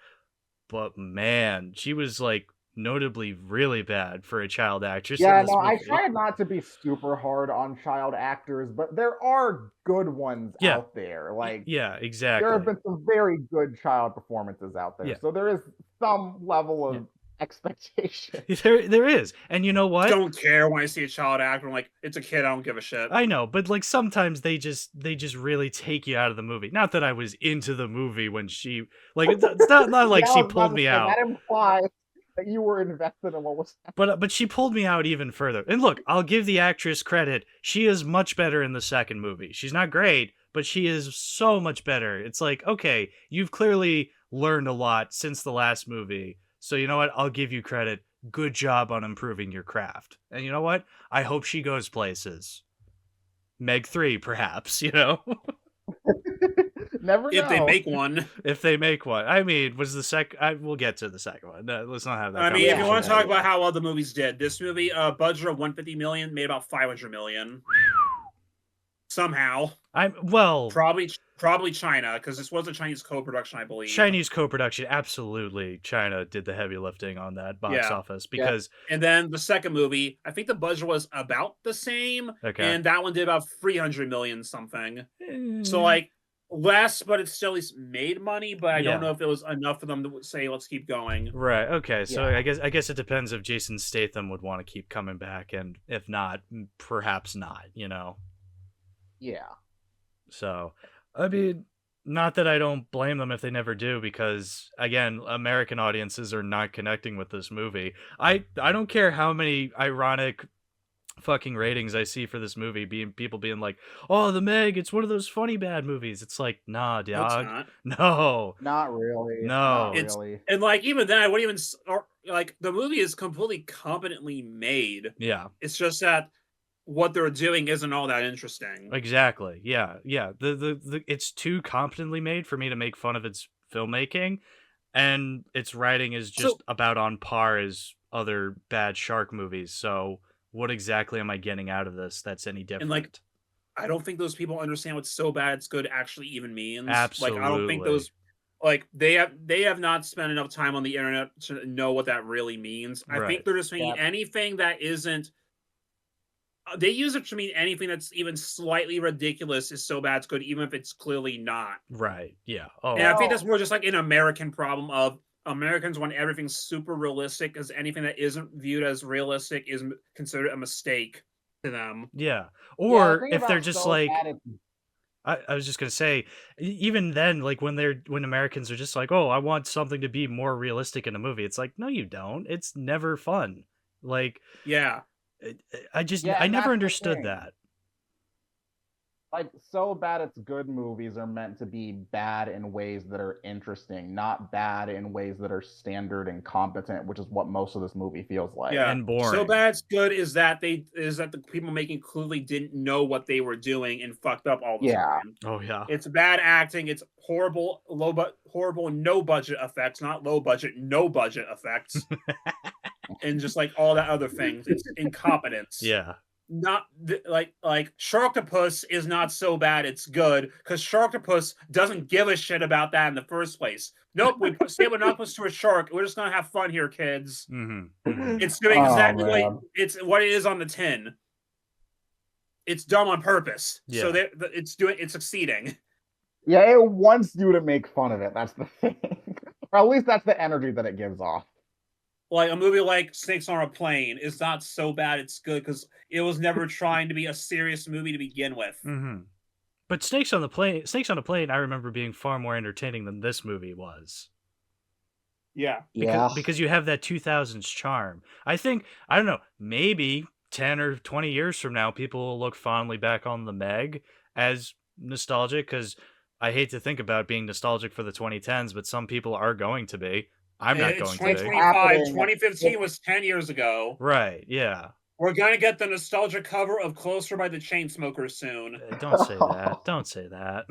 But man, she was like notably really bad for a child actress. Yeah, no, I try not to be super hard on child actors, but there are good ones out there. Like, yeah, exactly. There have been some very good child performances out there, so there is some level of expectation. There is, and you know what? I don't care when I see a child actor. I'm like, it's a kid. I don't give a shit. I know, but like sometimes they just really take you out of the movie. Not that I was into the movie when she it's not like she pulled me out. That implies that you were invested in what was happening. But she pulled me out even further. And look, I'll give the actress credit. She is much better in the second movie. She's not great, but she is so much better. It's like, okay, you've clearly learned a lot since the last movie. So you know what? I'll give you credit. Good job on improving your craft. And you know what? I hope she goes places. Meg 3, perhaps, you know? Never know. If they make one. If they make one. I mean, was the second... We'll get to the second one. No, let's not have that. I mean, if you want to talk about how well the movies did, this movie, budget of $150 million, made about $500 million. Somehow. Probably China, because this was a Chinese co-production, I believe. Chinese co-production, absolutely. China did the heavy lifting on that box office because. And then the second movie, I think the budget was about the same, and that one did about $300 million something. So like less, but it still at least made money. But I don't know if it was enough for them to say, "Let's keep going." Right. Okay. So I guess it depends if Jason Statham would want to keep coming back, and if not, perhaps not. You know. Yeah. So. I mean, not that I don't blame them if they never do, because again, American audiences are not connecting with this movie. I don't care how many ironic fucking ratings I see for this movie, people being like, "Oh, The Meg, it's one of those funny bad movies." It's like, nah, dog. No, not really. No, really. And like even then, I wouldn't even like the movie is completely competently made. Yeah, it's just that what they're doing isn't all that interesting. Exactly. Yeah. The it's too competently made for me to make fun of its filmmaking, and its writing is just about on par as other bad shark movies. So what exactly am I getting out of this that's any different? And like, I don't think those people understand what so bad it's good actually even means. Absolutely. Like, I don't think those they have not spent enough time on the internet to know what that really means. I think they're just making anything that isn't. They use it to mean anything that's even slightly ridiculous is so bad it's good, even if it's clearly not. Right. Yeah. Oh. And I think that's more just like an American problem of Americans want everything super realistic, because anything that isn't viewed as realistic is considered a mistake to them. Yeah. Or if they're just like, I was just gonna say, even then, like when Americans are just like, oh, I want something to be more realistic in a movie. It's like, no, you don't. It's never fun. Like, Yeah. Yeah, I and never that's the understood thing. that. Like, so bad it's good movies are meant to be bad in ways that are interesting, not bad in ways that are standard and competent, which is what most of this movie feels like. Yeah. And boring. So bad it's good is that the people making clearly didn't know what they were doing and fucked up all the time. Oh yeah. It's bad acting. It's horrible horrible no budget effects, not low budget, no budget effects, and just like all that other things. It's incompetence. Yeah. Not like Sharktopus is not so bad it's good because Sharktopus doesn't give a shit about that in the first place. Nope, we stable an octopus to a shark. We're just gonna have fun here, kids. It's doing exactly it's what it is on the tin. It's dumb on purpose. Yeah. So it's succeeding. Yeah, it wants you to make fun of it. That's the thing. Or at least that's the energy that it gives off. Like a movie like Snakes on a Plane is not so bad it's good because it was never trying to be a serious movie to begin with. But Snakes on a Plane, I remember being far more entertaining than this movie was. Yeah. Because you have that 2000s charm. I don't know, maybe 10 or 20 years from now, people will look fondly back on the Meg as nostalgic, because I hate to think about being nostalgic for the 2010s, but some people are going to be. I'm not going to be. 2015 was 10 years ago. Right, yeah. We're going to get the nostalgia cover of Closer by the Chainsmokers soon. Don't say that. Don't say that.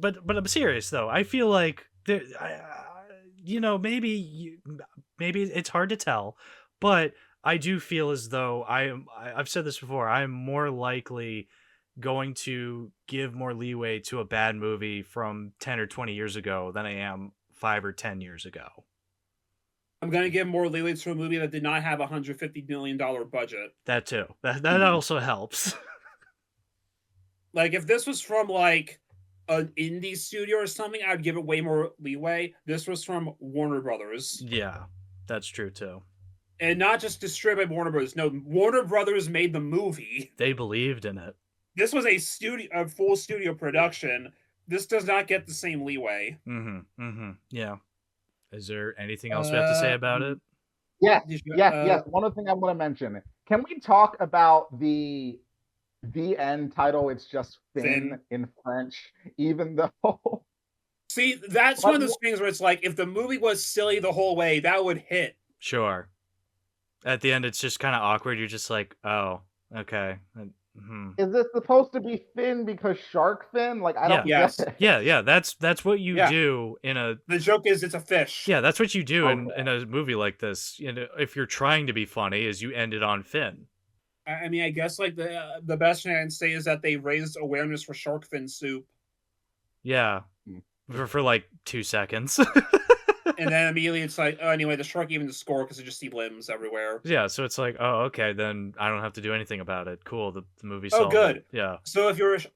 But I'm serious though. I feel like maybe it's hard to tell, but I do feel as though I've said this before. I'm more likely going to give more leeway to a bad movie from 10 or 20 years ago than I am 5 or 10 years ago. I'm going to give more leeway to a movie that did not have a $150 million budget. That too. That also helps. Like, if this was from, like, an indie studio or something, I'd give it way more leeway. This was from Warner Brothers. Yeah, that's true too. And not just distributed by Warner Brothers. No, Warner Brothers made the movie. They believed in it. This was a full studio production. This does not get the same leeway. Yeah. Is there anything else we have to say about it? Yes. One other thing I want to mention. Can we talk about the end title? It's just Finn in French, even though... See, that's one of those things where it's like, if the movie was silly the whole way, that would hit. Sure. At the end, it's just kind of awkward. You're just like, oh, okay. Is this supposed to be Finn because shark fin? Like, I don't get it. Yeah. That's what you do in a... The joke is it's a fish. Yeah, that's what you do in a movie like this. If you're trying to be funny, is you end it on Finn. I mean, I guess like the best thing I can say is that they raised awareness for shark fin soup. Yeah, for like 2 seconds. And then immediately it's like, oh, anyway, the shark even the score because you just see limbs everywhere. Yeah, so it's like, oh, okay, then I don't have to do anything about it. Cool, the movie. Oh, good. It. Yeah. So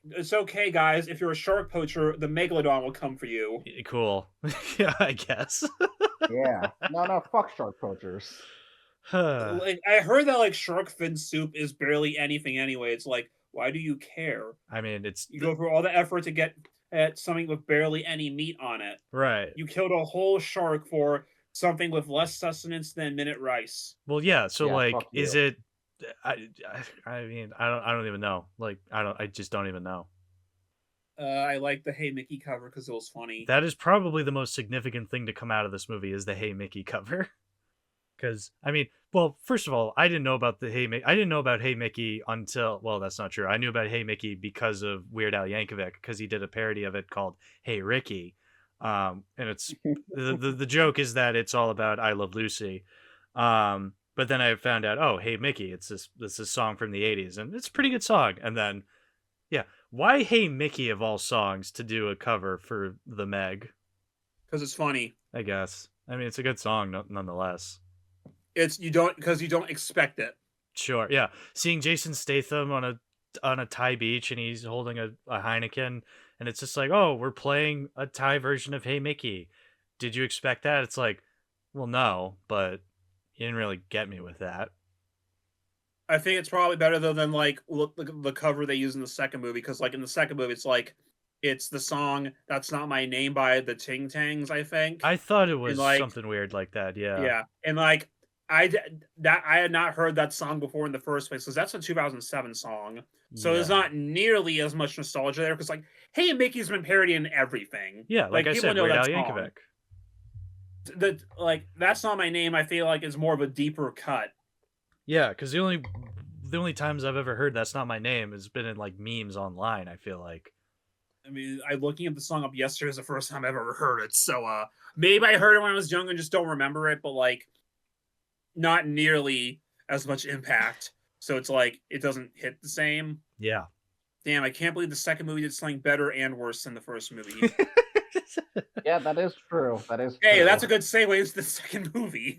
it's okay, guys. If you're a shark poacher, the megalodon will come for you. Cool. Yeah, I guess. Yeah. No, fuck shark poachers. Like, I heard that like shark fin soup is barely anything anyway. It's like, why do you care? I mean, you go through all the effort to get at something with barely any meat on it. Right. You killed a whole shark for something with less sustenance than minute rice. Well, yeah. So like, is it? I mean, I don't even know. Like, I just don't even know. I like the Hey Mickey cover because it was funny. That is probably the most significant thing to come out of this movie is the Hey Mickey cover. Because I mean, well, first of all, I didn't know about Hey Mickey until, well, that's not true. I knew about Hey Mickey because of Weird Al Yankovic, because he did a parody of it called Hey Ricky, and it's the joke is that it's all about I Love Lucy, but then I found out, oh, Hey Mickey, it's this song from the '80s, and it's a pretty good song. And then, yeah, why Hey Mickey of all songs to do a cover for the Meg? Because it's funny, I guess. I mean, it's a good song nonetheless. You don't expect it. Sure, yeah. Seeing Jason Statham on a Thai beach and he's holding a Heineken, and it's just like, oh, we're playing a Thai version of Hey Mickey. Did you expect that? It's like, well, no, but you didn't really get me with that. I think it's probably better though than like the cover they use in the second movie, because like in the second movie it's the song "That's Not My Name" by the Ting Tangs, I think. I thought it And was like, something weird like that. Yeah. yeah, and like I had not heard that song before in the first place, because that's a 2007 song. So there's Yeah. not nearly as much nostalgia there, because like, hey, Mickey's been parodying everything. Yeah, like I people said, know Weird that Al song. Yankovic. Like, That's Not My Name, I feel like is more of a deeper cut. Yeah, because the only times I've ever heard "That's Not My Name" has been in like memes online. I feel like. I mean, I looking at the song up yesterday is the first time I've ever heard it. So maybe I heard it when I was young and just don't remember it, but like not nearly as much impact. So it's like it doesn't hit the same. Yeah. Damn, I can't believe the second movie did something better and worse than the first movie. Yeah, that is true. That is Hey, true. that's a good segue into the second movie.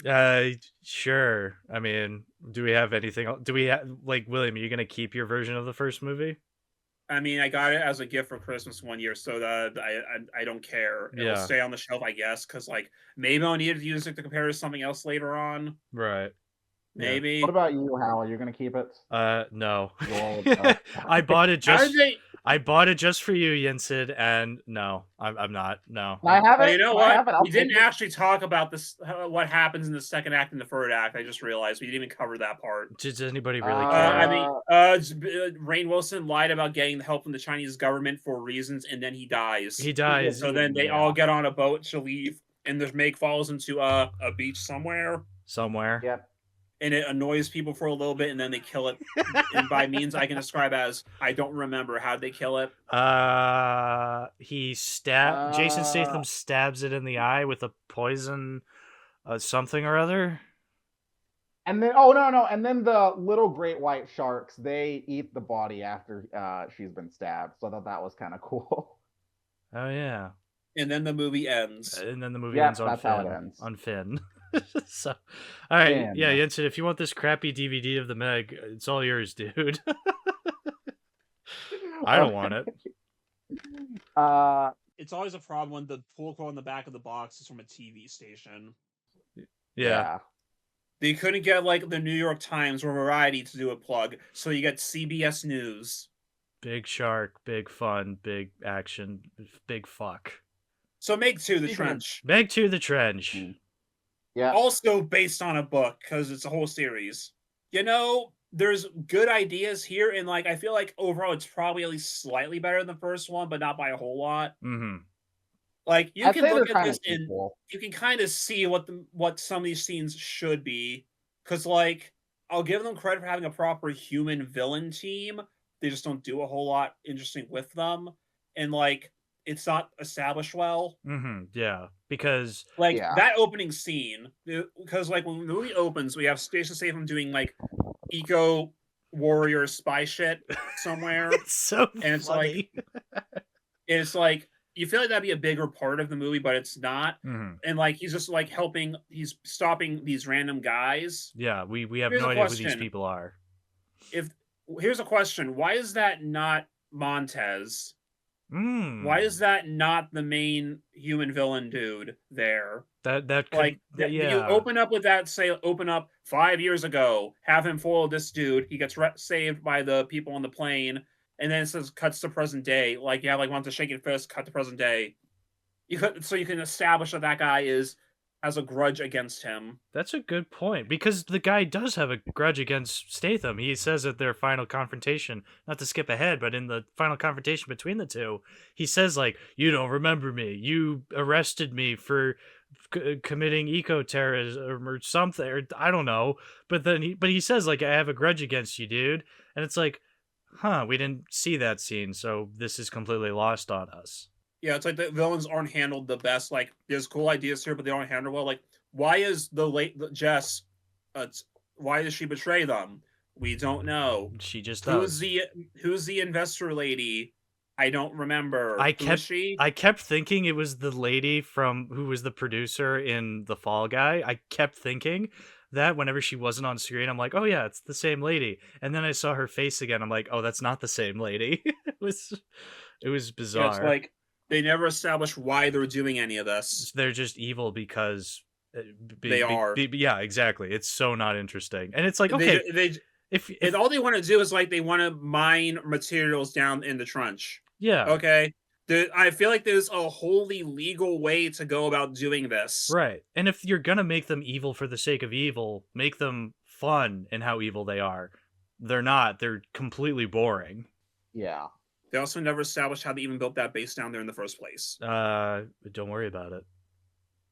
Sure. I mean, do we have anything? Do we have like William? Are you gonna keep your version of the first movie? I mean, I got it as a gift for Christmas one year, so I don't care. It'll Yeah. stay on the shelf, I guess, because like maybe I'll need to use it to compare to something else later on. Right. Yeah. Maybe. What about you, Hal? Are you gonna keep it? No. Well, I bought it How just. did they? I bought it just for you, Yinsed, and no, I'm not. No. I have it. You know I have what? it. I'll We didn't take it. actually talk about this. What happens in the second act and the third act? I just realized we didn't even cover that part. Does anybody really I care? mean, Rainn Wilson lied about getting the help from the Chinese government for reasons, and then he dies. He dies. So then they all get on a boat to leave, and the Meg falls into a beach somewhere. Yep. And it annoys people for a little bit, and then they kill it. And by means I can describe as I don't remember how they kill it. Jason Statham stabs it in the eye with a poison, something or other. And then no, and then the little great white sharks, they eat the body after she's been stabbed. So I thought that was kind of cool. Oh yeah. And then the movie ends. And then the movie ends on that's Finn. how it ends. On Finn. So, all right, Finn. yeah, Jensen, if you want this crappy DVD of the Meg, it's all yours, dude. I don't want it. It's always a problem when the pull quote on the back of the box is from a TV station. Yeah. They couldn't get like the New York Times or Variety to do a plug, so you get CBS News. Big shark, big fun, big action, big fuck. So Meg 2, The Trench. Meg 2, The Trench. Yeah. Also based on a book, because it's a whole series. You know, there's good ideas here, and like I feel like overall it's probably at least slightly better than the first one, but not by a whole lot. Mm-hmm. Like you I'd can say look they're at kind this of and equal. you can kind of see what some of these scenes should be. Because like I'll give them credit for having a proper human villain team. They just don't do a whole lot interesting with them. And like it's not established well. Mm-hmm. Yeah. Because like that opening scene, because like when the movie opens, we have Jason Statham doing like eco warrior spy shit somewhere. It's so and funny. It's like you feel like that'd be a bigger part of the movie, but it's not. Mm-hmm. And like he's just like he's stopping these random guys. Yeah, we have no idea who these people are. Here's a question: why is that not Montez? Why is that not the main human villain dude there? That could, like yeah. You open up with that. Say open up 5 years ago. Have him foil this dude. He gets saved by the people on the plane, and then it says cuts to present day. Like like wants to shake your fist. Cut to present day. You can establish that guy has a grudge against him. That's a good point, because the guy does have a grudge against Statham. He says at their final confrontation, not to skip ahead, but in the final confrontation between the two, he says like, "You don't remember me. You arrested me for committing eco-terrorism or something, or I don't know." But then he says like, "I have a grudge against you, dude." And it's like, we didn't see that scene, so this is completely lost on us. Yeah, it's like the villains aren't handled the best. Like, there's cool ideas here, but they aren't handled well. Like, why is Jess? Why does she betray them? We don't know. She just does. Who's the investor lady? I don't remember. I kept thinking it was the lady who was the producer in The Fall Guy. I kept thinking that whenever she wasn't on screen, I'm like, oh yeah, it's the same lady. And then I saw her face again. I'm like, oh, that's not the same lady. It was bizarre. Yeah, it's like they never established why they're doing any of this. They're just evil because they are. Yeah, exactly. It's so not interesting. And it's like, okay, if and all they want to do is like they want to mine materials down in the trench. yeah, Okay. I feel like there's a wholly legal way to go about doing this. right. And if you're gonna make them evil for the sake of evil, make them fun in how evil they are. They're not. They're completely boring. Yeah. They also never established how they even built that base down there in the first place. Don't worry about it.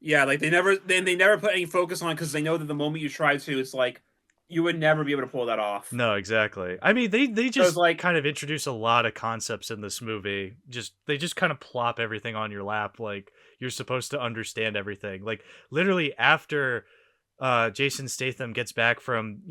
Yeah, like they never put any focus on it because they know that the moment you try to, it's like you would never be able to pull that off. No, exactly. I mean, they just like kind of introduce a lot of concepts in this movie. They just kind of plop everything on your lap, like you're supposed to understand everything. Like literally after Jason Statham gets back from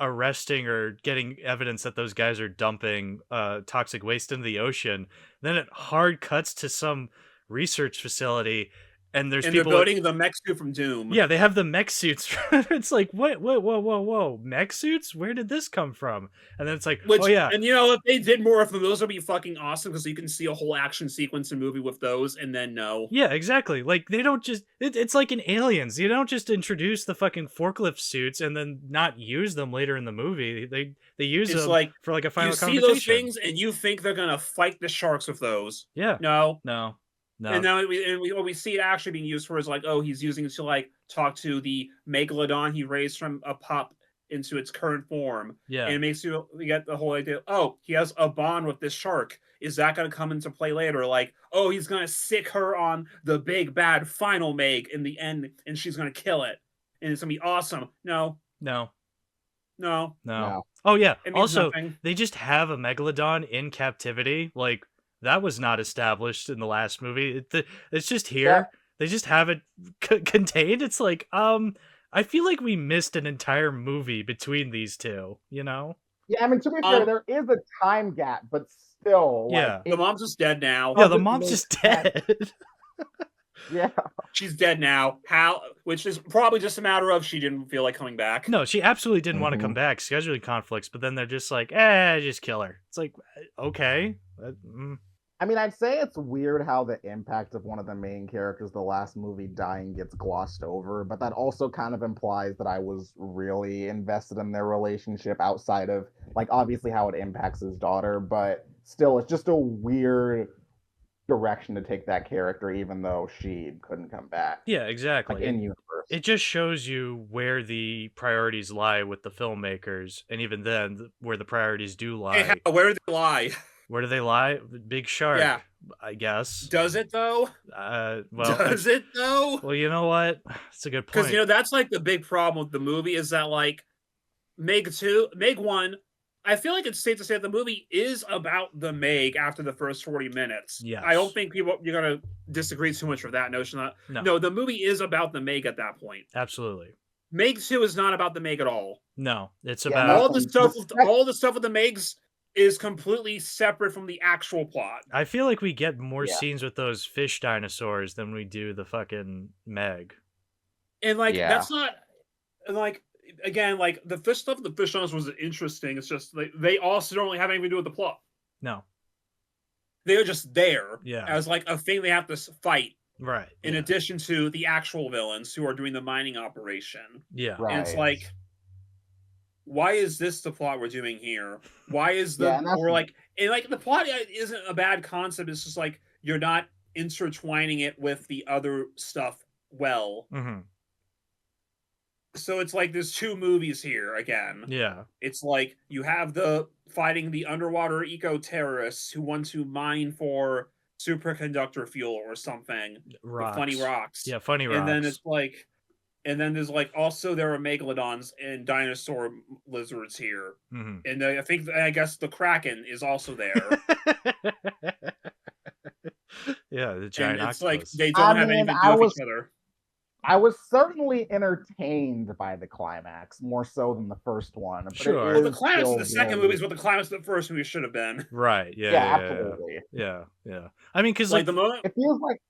arresting or getting evidence that those guys are dumping toxic waste into the ocean, then it hard cuts to some research facility. And there's people they're building the mech suit from Doom. Yeah, they have the mech suits. It's like, what, whoa, mech suits? Where did this come from? And then it's like, oh yeah. And if they did more of them, those would be fucking awesome because you can see a whole action sequence in movie with those, and then no. Yeah, exactly. Like they don't just. It's like in Aliens. You don't just introduce the fucking forklift suits and then not use them later in the movie. They use them like for like a final. You see those things and you think they're gonna fight the sharks with those. Yeah. No. No. And now we see it actually being used for is like, oh, he's using it to like talk to the megalodon he raised from a pup into its current form. Yeah. And it makes you get the whole idea, oh, he has a bond with this shark. Is that going to come into play later? Like, oh, he's going to sick her on the big bad final Meg in the end and she's going to kill it. And it's going to be awesome. No. Oh, yeah. Also, nothing. they just have a megalodon in captivity. Like, that was not established in the last movie. It's just here. Yeah. They just have it contained. It's like, I feel like we missed an entire movie between these two, Yeah, I mean, to be fair, there is a time gap, but still. Yeah. The mom's just dead now. Yeah, the mom's just dead. Yeah. She's dead now. Which is probably just a matter of she didn't feel like coming back. No, she absolutely didn't want to come back. Scheduling conflicts, but then they're just like, just kill her. It's like, okay. I mean, I'd say it's weird how the impact of one of the main characters, the last movie, dying gets glossed over, but that also kind of implies that I was really invested in their relationship outside of, like, obviously how it impacts his daughter, but still, it's just a weird direction to take that character, even though she couldn't come back. Yeah, exactly. Like, in universe. It just shows you where the priorities lie with the filmmakers, and even then, where the priorities do lie. Hey, where do they lie? Where do they lie? Big Shark, yeah. I guess. Does it, though? Does it, though? Well, you know what? It's a good point. Because, that's, like, the big problem with the movie is that, like, Meg 1, I feel like it's safe to say that the movie is about the Meg after the first 40 minutes. Yes. I don't think you're going to disagree too much with that notion. No, the movie is about the Meg at that point. Absolutely. Meg 2 is not about the Meg at all. No, it's about... All the stuff with the Megs is completely separate from the actual plot. I feel like we get more scenes with those fish dinosaurs than we do the fucking Meg. And, like, that's not... And, like, again, like, the fish stuff with the fish dinosaurs was interesting. It's just, like, they also don't really have anything to do with the plot. No. They're just there Yeah. as, like, a thing they have to fight. Right. In addition to the actual villains who are doing the mining operation. Yeah. Right. And it's like, why is this the plot we're doing here? Why is the the plot isn't a bad concept. It's just like you're not intertwining it with the other stuff well. Mm-hmm. So it's like there's two movies here again. Yeah. It's like you have the fighting the underwater eco-terrorists who want to mine for superconductor fuel or something. Rocks. Funny rocks. Yeah, funny rocks. And then it's like, and then there's like also there are megalodons and dinosaur lizards here. Mm-hmm. And I guess the Kraken is also there. Yeah, the giant and it's octopus. like they don't have anything to do with each other. I was certainly entertained by the climax, more so than the first one. But sure. Well, the climax of the second movie is what the climax of the first movie should have been. Right, absolutely. Yeah. I mean, because like the moment... It feels like...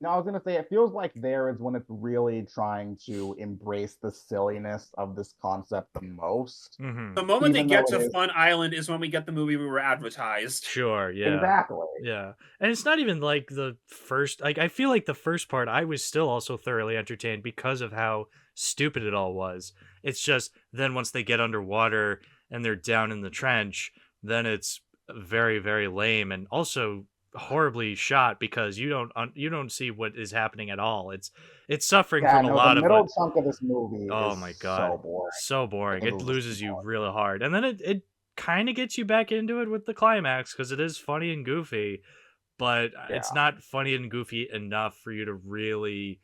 No, I was gonna say it feels like there is when it's really trying to embrace the silliness of this concept the most. The moment they Even get though it to is- Fun Island is when we get the movie we were advertised. Sure, yeah. Exactly. Yeah. And it's not even like the first, like, I feel like the first part I was still also thoroughly entertained because of how stupid it all was. It's just then once they get underwater and they're down in the trench, then it's very, very lame and also horribly shot because you don't see what is happening at all. It's suffering Yeah, from a no, lot the of middle what, chunk of this movie oh is my god, so boring. so boring. The It movie's loses so you boring. really hard, and then it kind of gets you back into it with the climax because it is funny and goofy, but it's Yeah. not funny and goofy enough for you to really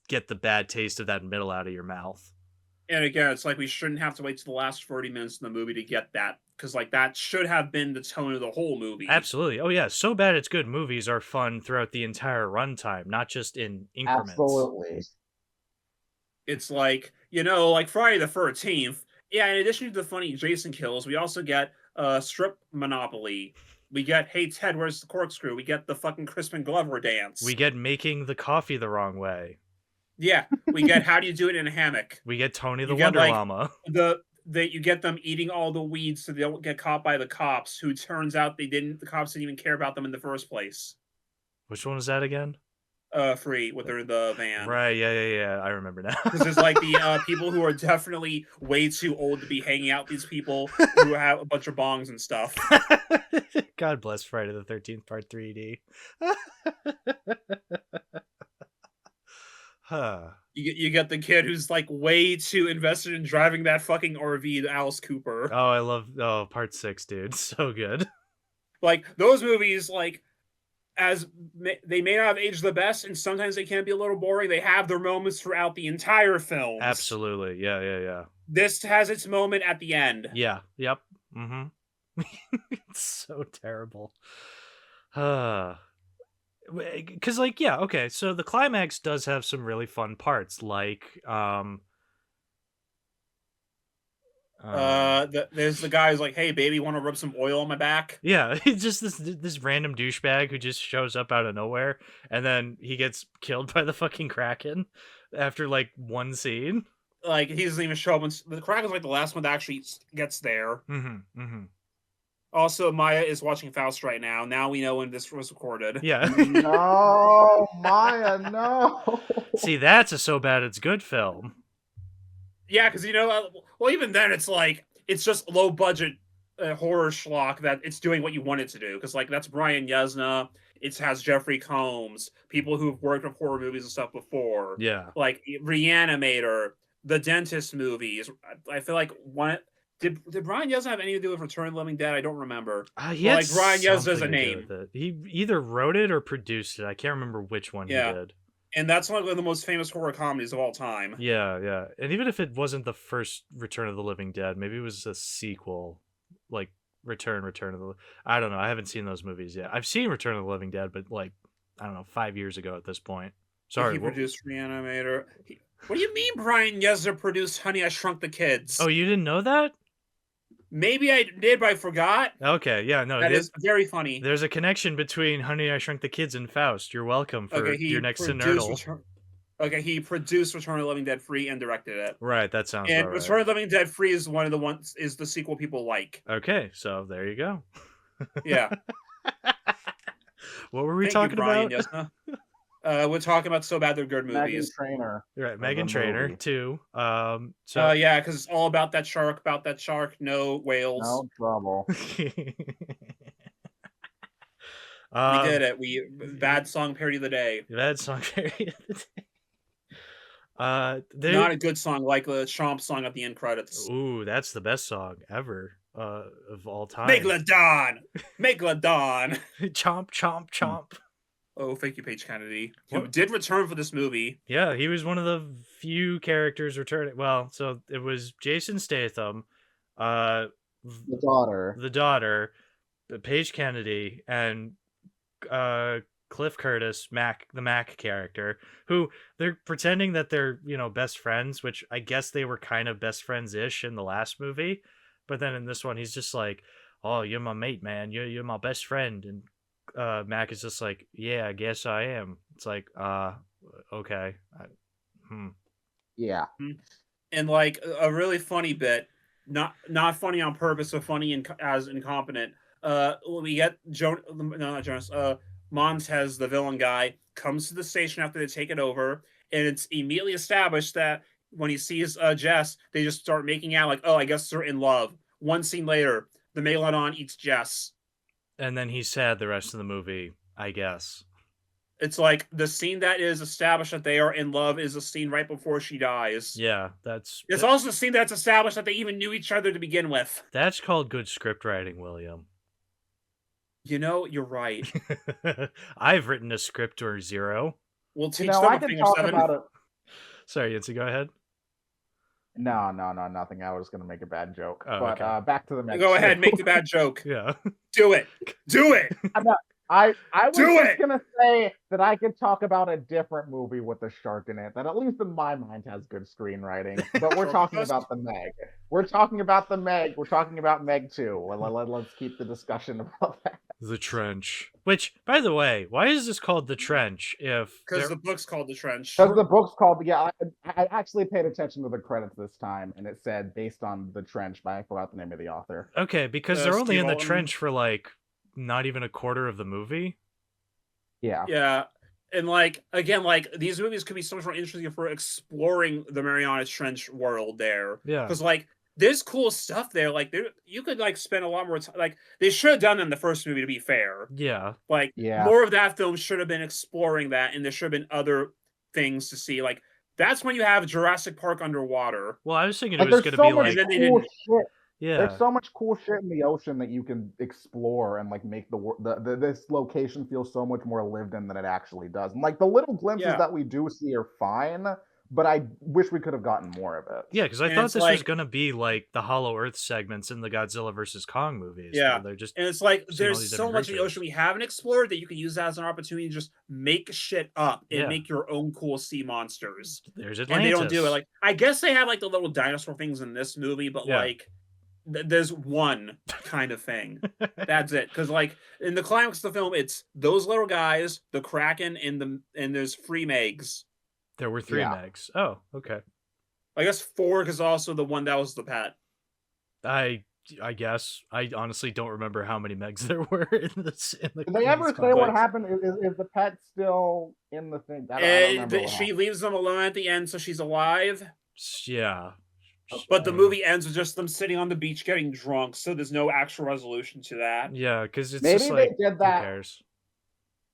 get the bad taste of that middle out of your mouth. And again, it's like we shouldn't have to wait to the last 40 minutes in the movie to get that, because like that should have been the tone of the whole movie. Absolutely. Oh yeah, so bad it's good movies are fun throughout the entire runtime, not just in increments. Absolutely. It's like, like Friday the 13th. Yeah, in addition to the funny Jason kills, we also get Strip Monopoly. We get Hey Ted, Where's the Corkscrew? We get the fucking Crispin Glover dance. We get making the coffee the wrong way. Yeah, we get How Do You Do It in a Hammock? We get Tony the You get, Wonder like, Llama. You get them eating all the weeds so they don't get caught by the cops, who turns out the cops didn't even care about them in the first place. Which one was that again? Free with the van. Right, yeah. I remember now. Because there's like the people who are definitely way too old to be hanging out with these people who have a bunch of bongs and stuff. God bless Friday the 13th Part 3D. Huh. You get the kid who's like way too invested in driving that fucking RV, Alice Cooper. Oh, I love Part 6, dude. So good. Like those movies, like they may not have aged the best, and sometimes they can be a little boring. They have their moments throughout the entire film. Absolutely. Yeah. This has its moment at the end. Yeah. Yep. It's so terrible. Because like, yeah, okay, so the climax does have some really fun parts, like there's the guy who's like, "Hey, baby, want to rub some oil on my back?" yeah, it's just this random douchebag who just shows up out of nowhere, and then he gets killed by the fucking Kraken after like one scene. Like he doesn't even show up. The Kraken's like the last one that actually gets there. Also, Maya is watching Faust right now. Now we know when this was recorded. Yeah. No, Maya, no. See, that's a so bad it's good film. Yeah, because well, even then, it's like it's just low budget horror schlock that it's doing what you want it to do. Because like that's Brian Yuzna. It has Jeffrey Combs, people who've worked with horror movies and stuff before. Yeah. Like Reanimator, the Dentist movies. I feel like one. Did Brian Yuzna have anything to do with Return of the Living Dead? I don't remember. He had like Brian Yuzna is a something to do name. with it. He either wrote it or produced it. I can't remember which one he did. And that's one of the most famous horror comedies of all time. Yeah. And even if it wasn't the first Return of the Living Dead, maybe it was a sequel, like Return of the... I don't know. I haven't seen those movies yet. I've seen Return of the Living Dead, but like, I don't know, 5 years ago at this point. Sorry. He produced Reanimator. What do you mean Brian Yuzna produced Honey, I Shrunk the Kids? Oh, you didn't know that? Maybe I did, but I forgot. Okay, yeah, no. That is very funny. There's a connection between Honey, I Shrunk the Kids and Faust. You're welcome for your next nerdle. He produced Return of the Living Dead Free and directed it. Right, that sounds And right. Return of the Living Dead Free is is the sequel people like. Okay, so there you go. Yeah. What were we talking about? We're talking about so bad they're good movies. Meghan Trainor. Right, Meghan Trainor too. Yeah, because it's all about that shark. No whales. No trouble. We did it. Bad song parody of the day. Bad song parody of the day. Not a good song like the Chomp song at the end credits. Ooh, that's the best song ever of all time. Megalodon! Chomp, chomp, chomp. Oh, thank you, Paige Kennedy, who did return for this movie. Yeah, he was one of the few characters returning. Well, so it was Jason Statham, the daughter, Paige Kennedy, and Cliff Curtis, the Mac character, who they're pretending that they're, best friends, which I guess they were kind of best friends-ish in the last movie. But then in this one, he's just like, oh, you're my mate, man. You're my best friend. And Mac is just like, yeah, I guess I am. It's like, okay. Yeah. And like a really funny bit, not funny on purpose, but funny as incompetent. We get not Jonas. Montez, the villain guy, comes to the station after they take it over, and it's immediately established that when he sees Jess, they just start making out like, oh, I guess they're in love. One scene later, the Megalodon eats Jess. And then he's sad the rest of the movie, I guess. It's like the scene that is established that they are in love is the scene right before she dies. Yeah, It's also the scene that's established that they even knew each other to begin with. That's called good script writing, William. You know, you're right. I've written a script or zero. We'll teach them a thing or seven. About it. Sorry, Yinsed, go ahead. No, nothing. I was going to make a bad joke. Oh, but okay. Back to the next. Go ahead, make the bad joke. Yeah. Do it. Do it. I was just going to say that I could talk about a different movie with a shark in it that at least in my mind has good screenwriting. But we're talking about the Meg. We're talking about the Meg. We're talking about Meg 2. Let's keep the discussion about that. The Trench. Which, by the way, why is this called The Trench? Because the book's called The Trench. Because the book's called, I actually paid attention to the credits this time, and it said based on The Trench, but I forgot the name of the author. Okay, because they're only Steve in the Alton. trench for like not even a quarter of the movie. Yeah. Yeah. And like, again, like these movies could be so much more interesting for exploring the Marianas Trench world there. Yeah. Because like there's cool stuff there. Like you could like spend a lot more time. Like they should have done that in the first movie, to be fair. Yeah. Like Yeah. more of that film should have been exploring that, and there should have been other things to see. Like that's when you have Jurassic Park underwater. Well, I was thinking Like, it was going there's to be so much like, then they cool didn't. shit. yeah. There's so much cool shit in the ocean that you can explore and like make this location feel so much more lived in than it actually does. And like the little glimpses that we do see are fine, but I wish we could have gotten more of it. Yeah, because I And thought it's this like- was going to be like the Hollow Earth segments in the Godzilla versus Kong movies. Yeah. where they're just And it's like seeing all there's these so different much in the creatures. ocean we haven't explored that you can use that as an opportunity to just make shit up and Yeah. make your own cool sea monsters. There's And Atlantis. they don't do it. Like I guess they have like the little dinosaur things in this movie, but Yeah. like there's one kind of thing. That's it. Because like in the climax of the film, it's those little guys, the Kraken, and there's free Megs. There were 3 Yeah. Megs. Oh, okay. I guess 4 because also the one that was the pet. I guess I honestly don't remember how many Megs there were in this. In the, Did they in ever this say what complex. happened? Is the pet still in the thing? I don't remember what She happened. leaves them alone at the end, so she's alive. Yeah. But the movie ends with just them sitting on the beach getting drunk, so there's no actual resolution to that. Yeah, because it's Maybe just they like, did who that. cares?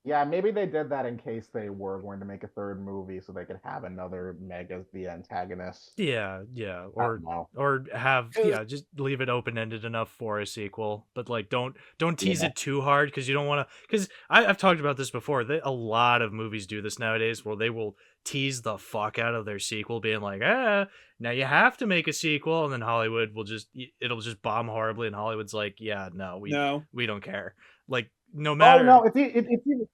Yeah, maybe they did that in case they were going to make a third movie, so they could have another Meg as the antagonist. Yeah, I or don't know. have It was- just leave it open ended enough for a sequel, but like don't tease Yeah. it too hard because you don't want to. Because I've talked about this before. A lot of movies do this nowadays, where they will tease the fuck out of their sequel, being like, now you have to make a sequel, and then Hollywood will it'll just bomb horribly, and Hollywood's like, yeah, no, we don't care. Like no matter. Oh no, it's even.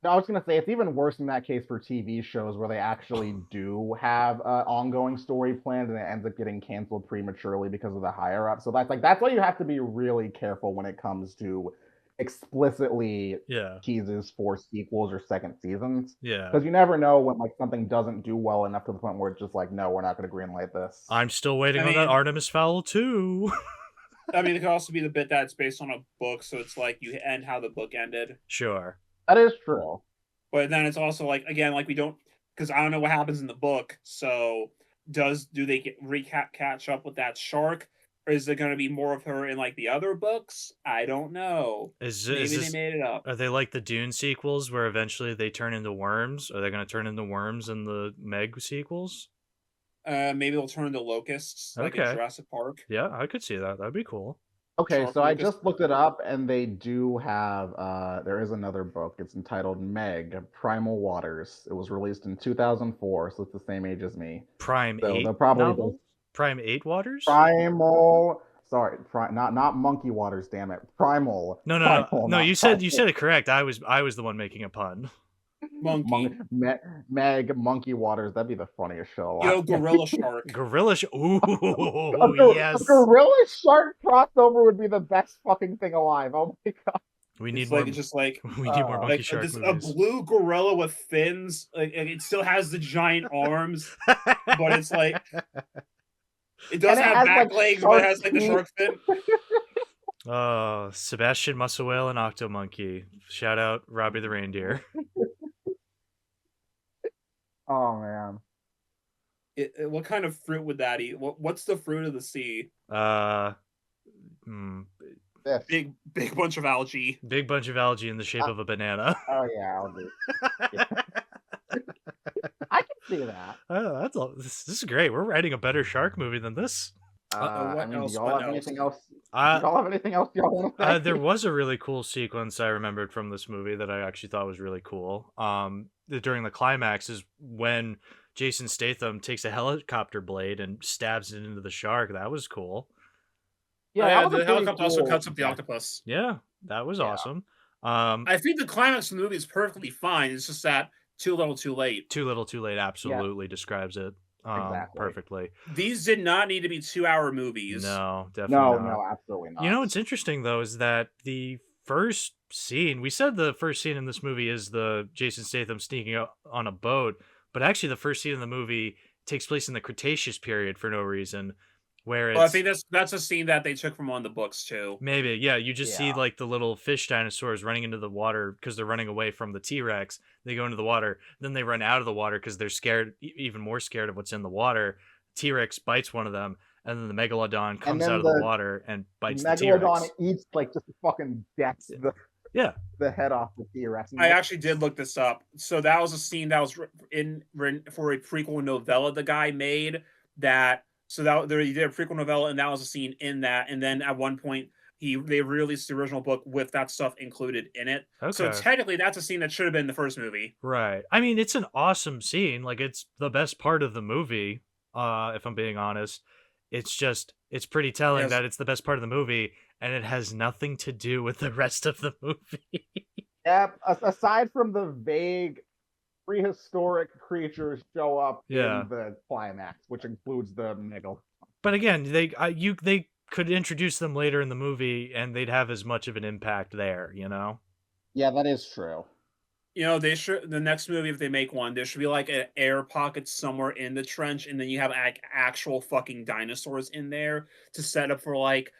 No, I was gonna say it's even worse in that case for TV shows where they actually do have an ongoing story planned and it ends up getting canceled prematurely because of the higher up. So that's why you have to be really careful when it comes to explicitly Yeah, teases for sequels or second seasons, yeah. because you never know when like something doesn't do well enough to the point where it's just like, no, we're not going to greenlight this. I'm still waiting I on that mean- Artemis Fowl too. I mean, it could also be the bit that it's based on a book, so it's like you end how the book ended. Sure. That is true. But then it's also like, again, like we don't, because I don't know what happens in the book. So do they catch up with that shark, or is there going to be more of her in like the other books? I don't know. Maybe they made it up. Are they like the Dune sequels where eventually they turn into worms? Are they going to turn into worms in the Meg sequels? Maybe they'll turn into locusts, like in Okay. Jurassic Park. Yeah, I could see that. That'd be cool. Okay, Shark so I Lucas- just looked it up, and they do have. There is another book. It's entitled Meg: Primal Waters. It was released in 2004, so it's the same age as me. Prime So 8 they'll probably novel? Prime 8 Waters? Primal. Sorry, not Monkey Waters. Damn it, Primal. No, Primal, not you said Primal. it correct. I was the one making a pun. Monkey. Meg Monkey Waters. That'd be the funniest show. Yo, gorilla shark. Gorilla Ooh, A yes. gorilla shark crossover would be the best fucking thing alive. Oh my god. We need It's more. like it's just like We need more monkey like shark this a movies. blue gorilla with fins. Like and it still has the giant arms, but it's like it doesn't it have has, back like, legs, but it shark has like the teeth. shark fin. Oh, Sebastian Muscle Whale and Octo Monkey. Shout out Robbie the Reindeer. Oh man. What kind of fruit would that eat? What's the fruit of the sea? Fish. Big bunch of algae. Big bunch of algae in the shape of a banana. Oh yeah, I'll do. Yeah. I can see that. Oh, that's all. This is great. We're writing a better shark movie than this. I mean, do y'all have anything else? Do Uh, y'all have anything else y'all want to say? There was a really cool sequence I remembered from this movie that I actually thought was really cool. During the climax is when Jason Statham takes a helicopter blade and stabs it into the shark. That was cool. Yeah, that was the a pretty helicopter also cool- cuts up the octopus. Yeah, that was Yeah. awesome. I think the climax of the movie is perfectly fine. It's just that too little, too late. Too little, too late. Absolutely describes it Exactly. perfectly. These did not need to be 2-hour movies. No, definitely not. No, absolutely not. You know what's interesting though is that the first scene, we said the first scene in this movie is the Jason Statham sneaking out on a boat, but actually the first scene in the movie takes place in the Cretaceous period for no reason, where it's Well, I think that's a scene that they took from one of the books too. maybe, yeah, you just see Yeah. like the little fish dinosaurs running into the water because they're running away from the T-Rex. They go into the water, then they run out of the water because they're scared, even more scared of what's in the water. T-Rex bites one of them, and then the Megalodon comes then out of the the water and bites the T-Rex. Megalodon eats like just fucking decks the head off the T-Rex. I actually did look this up. So that was a scene that was for a prequel novella the guy made. That so that he did a prequel novella, and that was a scene in that. And then at one point, they released the original book with that stuff included in it. So Okay. technically, that's a scene that should have been in the first movie. Right. I mean, it's an awesome scene. Like, it's the best part of the movie, if I'm being honest. It's just, it's pretty telling Yes. that it's the best part of the movie, and it has nothing to do with the rest of the movie. Yep. Aside from the vague prehistoric creatures show up Yeah. in the climax, which includes the Megalodon. But again, they could introduce them later in the movie, and they'd have as much of an impact there, you know? Yeah, that is true. You know, they should the next movie, if they make one, there should be like an air pocket somewhere in the trench, and then you have like actual fucking dinosaurs in there to set up for like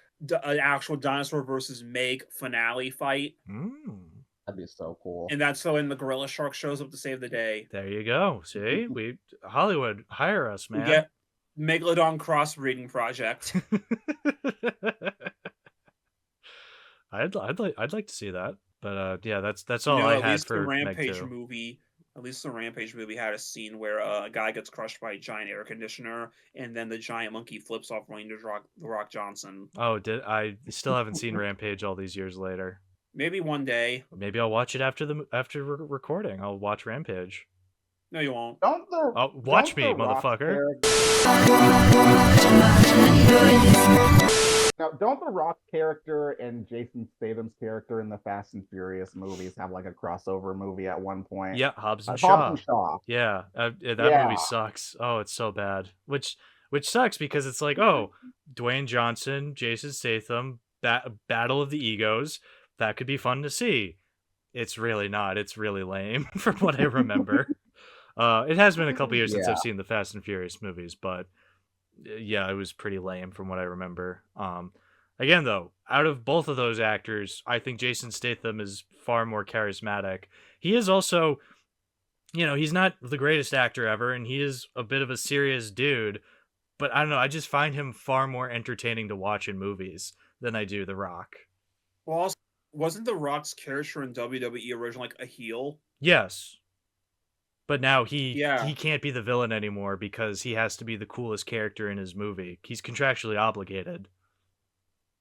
an actual dinosaur versus Meg finale fight. That'd be so cool. And that's so when the gorilla shark shows up to save the day. There you go. See? Hollywood, hire us, man. We get Megalodon crossbreeding project. I'd like to see that. But yeah, that's all You know, I at had least for the Meg Rampage 2. movie. At least the Rampage movie had a scene where a guy gets crushed by a giant air conditioner, and then the giant monkey flips off Wayne the Rock Johnson. Oh, I still haven't seen Rampage all these years later. Maybe one day. Maybe I'll watch it after recording. I'll watch Rampage. No, you won't. Watch me, motherfucker. Now, don't the Rock character and Jason Statham's character in the Fast and Furious movies have like a crossover movie at one point? Yeah, Hobbs and Hobbs Shaw. and Shaw. Yeah, that movie sucks. Oh, it's so bad. Which sucks because it's like, oh, Dwayne Johnson, Jason Statham, battle of the egos. That could be fun to see. It's really not. It's really lame from what I remember. It has been a couple years since I've seen the Fast and Furious movies, but yeah, it was pretty lame from what I remember. Again, though, out of both of those actors, I think Jason Statham is far more charismatic. He is also, he's not the greatest actor ever, and he is a bit of a serious dude, but I don't know, I just find him far more entertaining to watch in movies than I do The Rock. Well, also, wasn't The Rock's character in WWE originally like a heel? Yes. But now he Yeah. can't be the villain anymore because he has to be the coolest character in his movie. He's contractually obligated.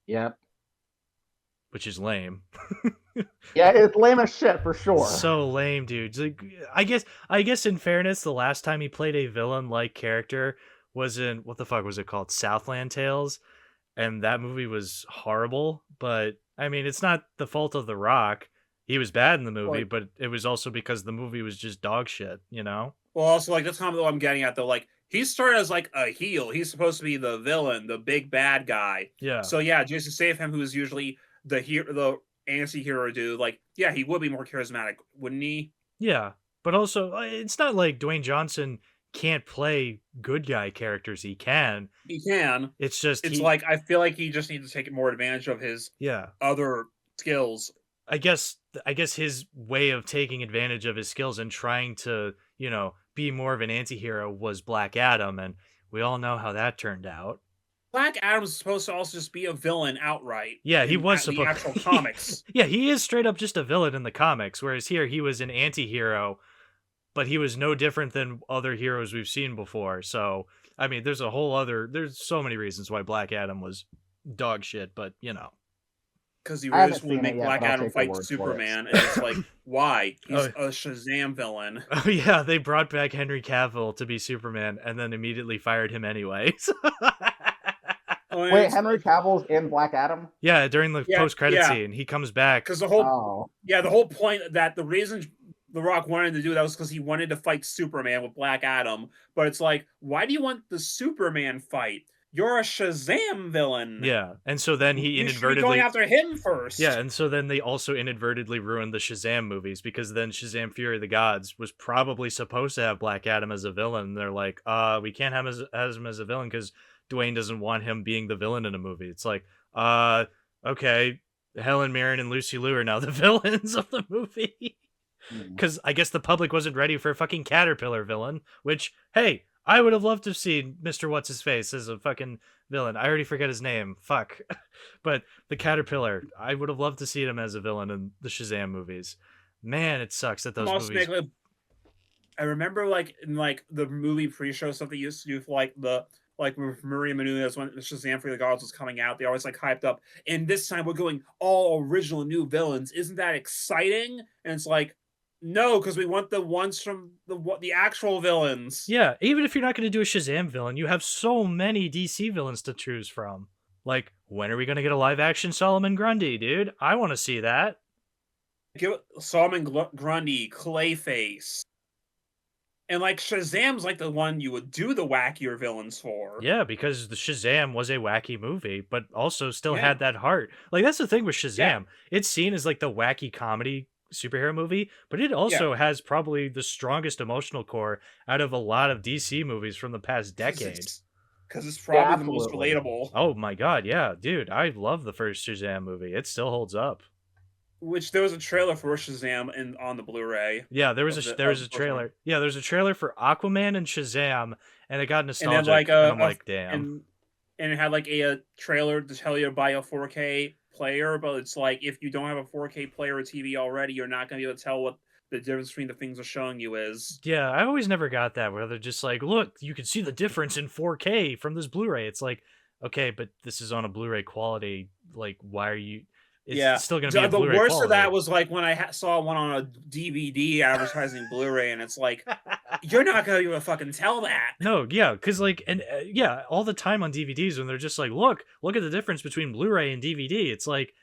Yep. Which is lame. Yeah, it's lame as shit for sure. So lame, dude. Like, I guess in fairness, the last time he played a villain-like character was in, what the fuck was it called? Southland Tales. And that movie was horrible. But, I mean, it's not the fault of The Rock. He was bad in the movie, but it was also because the movie was just dog shit, you know? Well, also, like, that's kind of what I'm getting at, though. Like, he started as, like, a heel. He's supposed to be the villain, the big bad guy. Yeah. So, yeah, Jason Statham, who is usually the anti-hero dude, like, yeah, he would be more charismatic, wouldn't he? Yeah, but also it's not like Dwayne Johnson can't play good guy characters. He can. He can. It's just It's like I feel like he just needs to take more advantage of his other skills. I guess his way of taking advantage of his skills and trying to, be more of an anti-hero was Black Adam, and we all know how that turned out. Black Adam's supposed to also just be a villain outright. Yeah, he was supposed the actual comics. Yeah, he is straight up just a villain in the comics, whereas here he was an anti-hero, but he was no different than other heroes we've seen before. So, I mean, there's so many reasons why Black Adam was dog shit, but because he really just would make Black Adam fight Superman, and it's like, why? He's a Shazam villain. Oh yeah, they brought back Henry Cavill to be Superman, and then immediately fired him anyways. Wait, Henry Cavill's in Black Adam? Yeah, during the post-credit scene, he comes back. Because the whole point that the reason The Rock wanted to do that was because he wanted to fight Superman with Black Adam. But it's like, why do you want the Superman fight? You're a Shazam villain. Yeah, and so then he inadvertently should be going after him first. Yeah, and so then they also inadvertently ruined the Shazam movies, because then Shazam: Fury of the Gods was probably supposed to have Black Adam as a villain. They're like, we can't have him as a villain because Dwayne doesn't want him being the villain in a movie. It's like, okay, Helen Mirren and Lucy Liu are now the villains of the movie. Because I guess the public wasn't ready for a fucking Caterpillar villain, which, hey, I would have loved to have seen Mr. What's-His-Face as a fucking villain. I already forget his name. Fuck. But the Caterpillar, I would have loved to see him as a villain in the Shazam movies. Man, it sucks that those movies... I remember, in the movie pre-show stuff they used to do for, with Maria Menounos when Shazam for the Gods was coming out, they always, hyped up. And this time we're going all original new villains. Isn't that exciting? And it's like, no, because we want the ones from the actual villains. Yeah, even if you're not going to do a Shazam villain, you have so many DC villains to choose from. Like, when are we going to get a live-action Solomon Grundy, dude? I want to see that. Give Solomon Grundy, Clayface. And, Shazam's, the one you would do the wackier villains for. Yeah, because the Shazam was a wacky movie, but also still had that heart. That's the thing with Shazam. Yeah. It's seen as, the wacky comedy superhero movie, but it also has probably the strongest emotional core out of a lot of DC movies from the past decade. Because it's probably the most relatable. Oh my god, yeah, dude, I love the first Shazam movie. It still holds up. Which there was a trailer for Shazam on the Blu-ray. Yeah, there was a trailer. Yeah, there's a trailer for Aquaman and Shazam, and it got nostalgic. And I'm like, damn. And it had a trailer to tell you to buy a 4K player, but it's like, if you don't have a 4K player or TV already, you're not going to be able to tell what the difference between the things they're showing you is. Yeah, I always never got that, where they're just like, look, you can see the difference in 4K from this Blu-ray. It's like, okay, but this is on a Blu-ray quality. Why are you... It's still going to be a Blu-ray The worst quality. of that was when I saw one on a DVD advertising Blu-ray, and it's like, you're not going to be able to fucking tell that. No, yeah, because all the time on DVDs when they're just like, look at the difference between Blu-ray and DVD. It's like,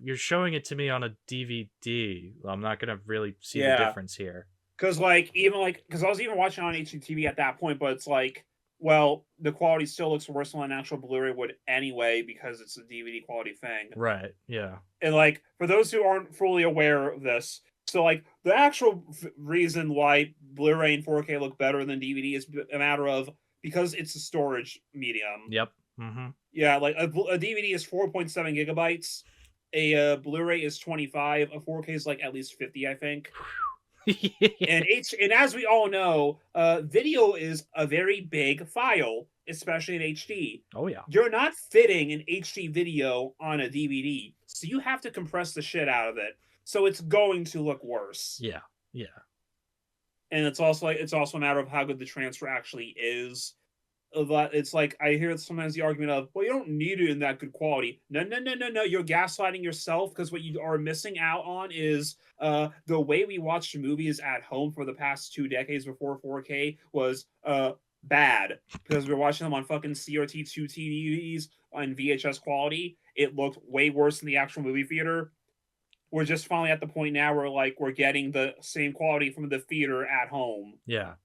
you're showing it to me on a DVD. I'm not going to really see the difference here. Because because I was even watching on HDTV at that point, but it's like, well, the quality still looks worse than an actual Blu-ray would anyway, because it's a DVD quality thing. Right, yeah. And for those who aren't fully aware of this, so the actual reason why Blu-ray and 4K look better than DVD is a matter of, because it's a storage medium. Yep. Mm-hmm. Yeah, a DVD is 4.7 gigabytes, a Blu-ray is 25, a 4K is at least 50, I think. And as we all know, video is a very big file, especially in HD. Oh yeah. You're not fitting an HD video on a DVD, so you have to compress the shit out of it. So it's going to look worse. Yeah. Yeah. And it's also a matter of how good the transfer actually is. It's I hear sometimes the argument of, well, you don't need it in that good quality. No. You're gaslighting yourself, because what you are missing out on is the way we watched movies at home for the past 2 decades before 4K was bad, because we were watching them on fucking CRT2 TVs on VHS quality. It looked way worse than the actual movie theater. We're just finally at the point now where we're getting the same quality from the theater at home. Yeah.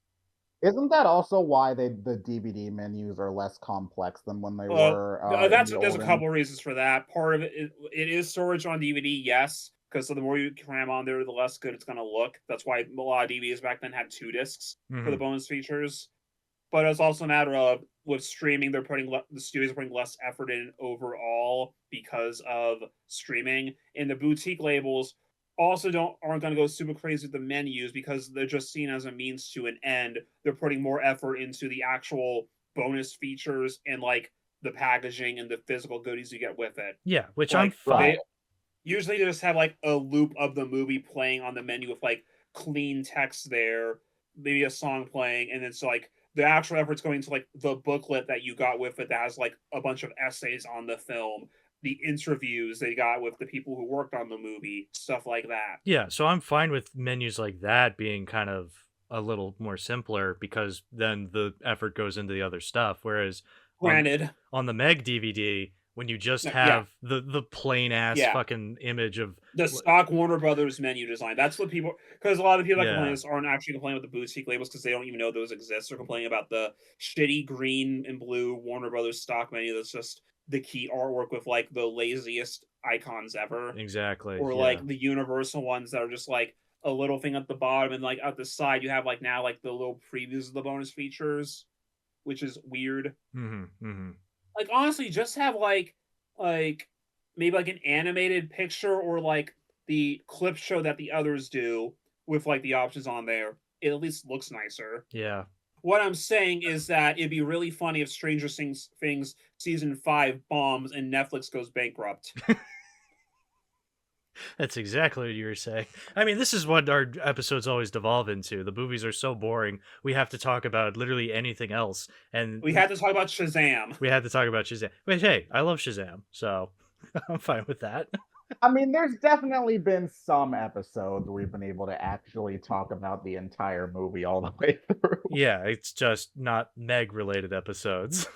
Isn't that also why the DVD menus are less complex than when they were? There's a couple reasons for that. Part of it is storage on DVD, yes, because the more you cram on there, the less good it's going to look. That's why a lot of DVDs back then had 2 discs for the bonus features. But it's also a matter of with streaming, the studios are putting less effort in overall because of streaming, and the boutique labels also aren't going to go super crazy with the menus because they're just seen as a means to an end. They're putting more effort into the actual bonus features and like the packaging and the physical goodies you get with it. Yeah, which like, I'm fine. Usually they just have like a loop of the movie playing on the menu with like clean text there, maybe a song playing, and it's like the actual effort's going to like the booklet that you got with it that has like a bunch of essays on the film, the interviews they got with the people who worked on the movie, stuff like that. Yeah, so I'm fine with menus like that being kind of a little more simpler because then the effort goes into the other stuff. Whereas Granted, on the Meg DVD, when you just have the plain ass fucking image of the stock Warner Brothers menu design, that's what people, because a lot of people that complain this aren't actually complaining with the boutique labels because they don't even know those exist. They're complaining about the shitty green and blue Warner Brothers stock menu that's just the key artwork with like the laziest icons ever. Exactly. Or like the Universal ones that are just like a little thing at the bottom, and like at the side you have like now like the little previews of the bonus features, which is weird. Like honestly, just have like maybe like an animated picture or like the clip show that the others do with like the options on there. It at least looks nicer. Yeah. What I'm saying is that it'd be really funny if Stranger Things season 5 bombs and Netflix goes bankrupt. That's exactly what you were saying. I mean, this is what our episodes always devolve into. The movies are so boring. We have to talk about literally anything else. And we had to talk about Shazam. We had to talk about Shazam. But hey, I love Shazam, so I'm fine with that. I mean, there's definitely been some episodes where we've been able to actually talk about the entire movie all the way through. Yeah, it's just not Meg-related episodes.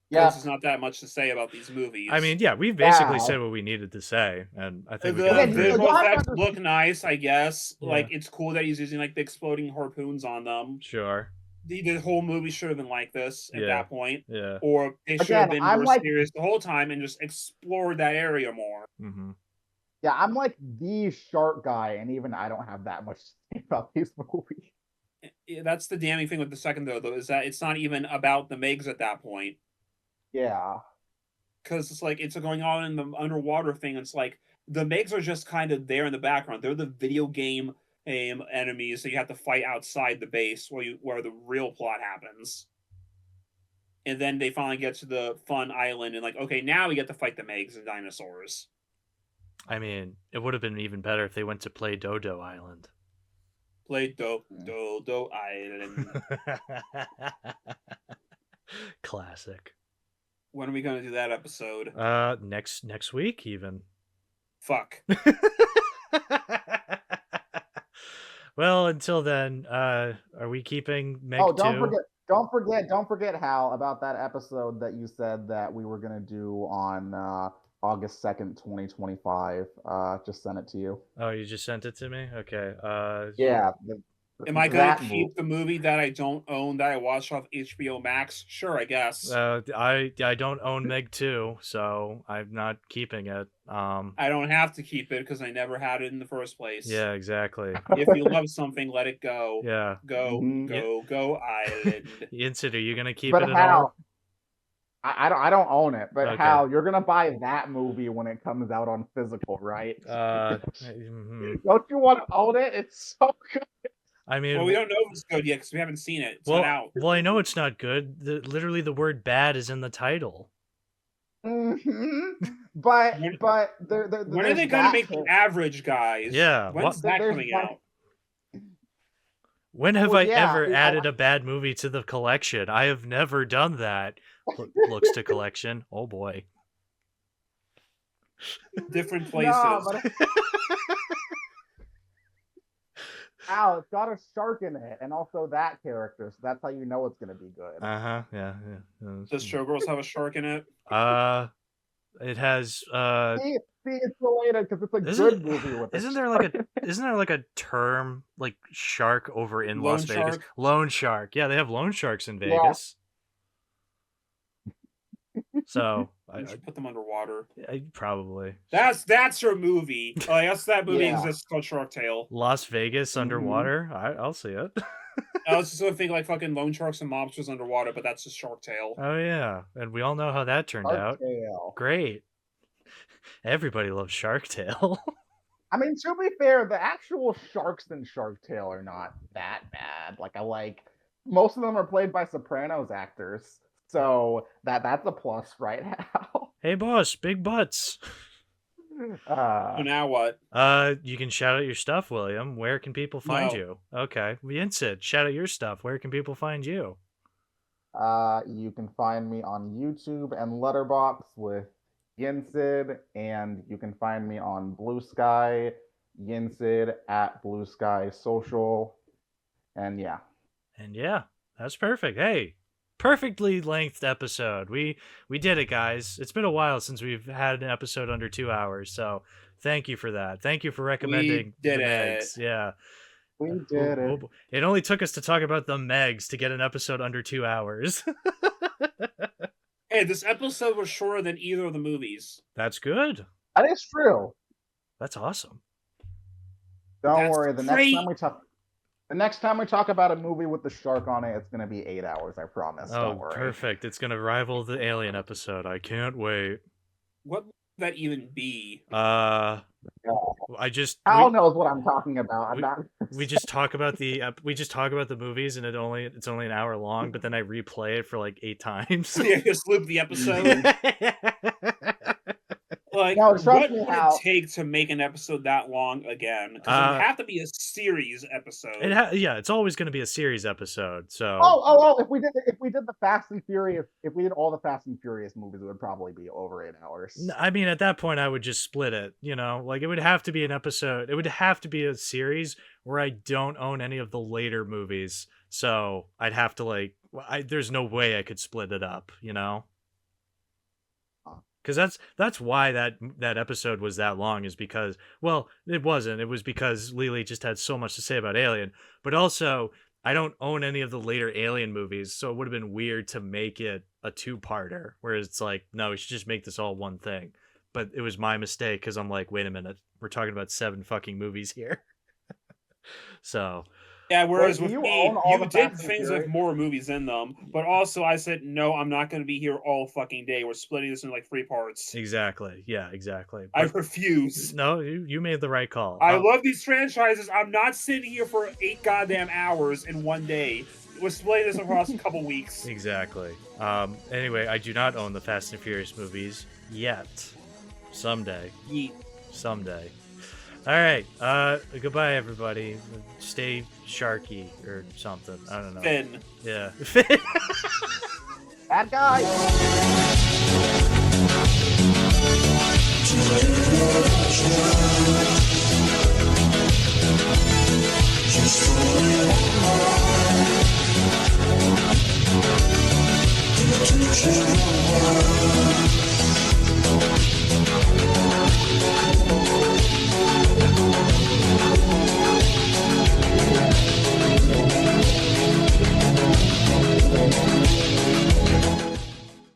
Yeah, there's not that much to say about these movies. I mean, yeah, we've basically said what we needed to say, and I think the visual effects look nice, I guess. Yeah. Like, it's cool that he's using, like, the exploding harpoons on them. Sure. The whole movie should have been like this at that point. Yeah. Or they should have been more serious the whole time and just explored that area more. Yeah, I'm like the shark guy, and even I don't have that much to say about these movies. Yeah, that's the damning thing with the second, though, is that it's not even about the Megs at that point. Yeah. Because it's like, it's going on in the underwater thing. It's like, the Megs are just kind of there in the background. They're the video game enemies that you have to fight outside the base where the real plot happens. And then they finally get to the fun island and like, okay, now we get to fight the Megs and dinosaurs. I mean, it would have been even better if they went to Play Dodo Island. Play Dodo Island. Classic. When are we going to do that episode? Next week, even. Fuck. Well, until then, are we keeping Meg don't forget, Hal, about that episode that you said that we were gonna do on August 2nd, 2025. Just sent it to you. Oh, you just sent it to me? Okay. Yeah. Am I going to keep the movie that I don't own that I watched off HBO Max? Sure, I guess. I don't own Meg 2, so I'm not keeping it. I don't have to keep it because I never had it in the first place. Yeah, exactly. If you love something, let it go. Yeah. Go Island. Yinsed, are you going to keep it at all? I don't own it, but okay. Hal, you're gonna buy that movie when it comes out on physical, right? Don't you want to own it? It's so good. I mean, well, we don't know if it's good yet because we haven't seen it. It's not out. Well, I know it's not good. Literally, the word "bad" is in the title. But when are they going to make the average, guys? Yeah, when's that coming out? When have I ever added a bad movie to the collection? I have never done that. Looks to collection. Oh boy. Different places. No, but... Al, it's got a shark in it, and also that character, so that's how you know it's gonna be good. Yeah. Does Showgirls have a shark in it? It has See, it's related because it's a Isn't good movie with a isn't there like a term like shark over in Loan Las Vegas? shark? Loan shark. Yeah, they have loan sharks in Yeah. Vegas. So You should put them underwater. I probably That's your movie. I guess that movie Yeah. exists called Shark Tale. Las Vegas Mhm. underwater. I'll see it. I was just gonna think like fucking loan sharks and mobsters underwater, but that's just Shark Tale. Oh yeah, and we all know how that turned out. Tale. Great. Everybody loves Shark Tale. I mean, to be fair, the actual sharks in Shark Tale are not that bad. Most of them are played by Sopranos actors, so that's a plus right now. Hey boss, big butts. So now what? You can shout out your stuff, William. Where can people find No. you? Okay, Yinsed, shout out your stuff. Where can people find you? You can find me on YouTube and Letterboxd with Yinsed, and you can find me on Blue Sky, Yinsed at Blue Sky Social, and yeah. And yeah, that's perfect. Hey, perfectly lengthed episode. We did it, guys. It's been a while since we've had an episode under 2 hours, so thank you for that. Thank you for recommending did the it. Megs. Yeah. We did it. It only took us to talk about the Megs to get an episode under 2 hours. Hey, this episode was shorter than either of the movies. That's good. That is true. That's awesome. Don't That's worry. The next time we talk about a movie with the shark on it, it's gonna be 8 hours. I promise. Don't Oh, worry. perfect. It's going to rival the Alien episode. I can't wait. What would that even be? I just Hal knows what I'm talking about. we just talk about the movies, and it's only an hour long, but then I replay it for like 8 times. Yeah, just loop the episode. Like, No, trust what me, would Hal. it take to make an episode that long again? Because it would have to be a series episode. Yeah, it's always going to be a series episode. So If we did the Fast and Furious, if we did all the Fast and Furious movies, it would probably be over 8 hours. I mean, at that point, I would just split it. Like it would have to be an episode. It would have to be a series where I don't own any of the later movies. So I'd have to there's no way I could split it up. Because that's why that episode was that long, is because, well, it wasn't. It was because Lily just had so much to say about Alien, but also I don't own any of the later Alien movies, so it would have been weird to make it a 2-parter, whereas it's like, no, we should just make this all one thing. But it was my mistake, because I'm like, wait a minute, we're talking about 7 fucking movies here. So... Yeah, whereas Wait, with do you me, own all you the did Fast and things Furious? with more movies in them, but also I said, no, I'm not going to be here all fucking day. We're splitting this into 3 parts. Exactly. Yeah, exactly. I But refuse. no, you made the right call. I love these franchises. I'm not sitting here for 8 goddamn hours in one day. We're splitting this across a couple weeks. Exactly. Anyway, I do not own the Fast and Furious movies yet. Someday. Yeet. Someday. All right. Goodbye, everybody. Stay sharky or something. I don't know. Finn. Yeah. Bad guy.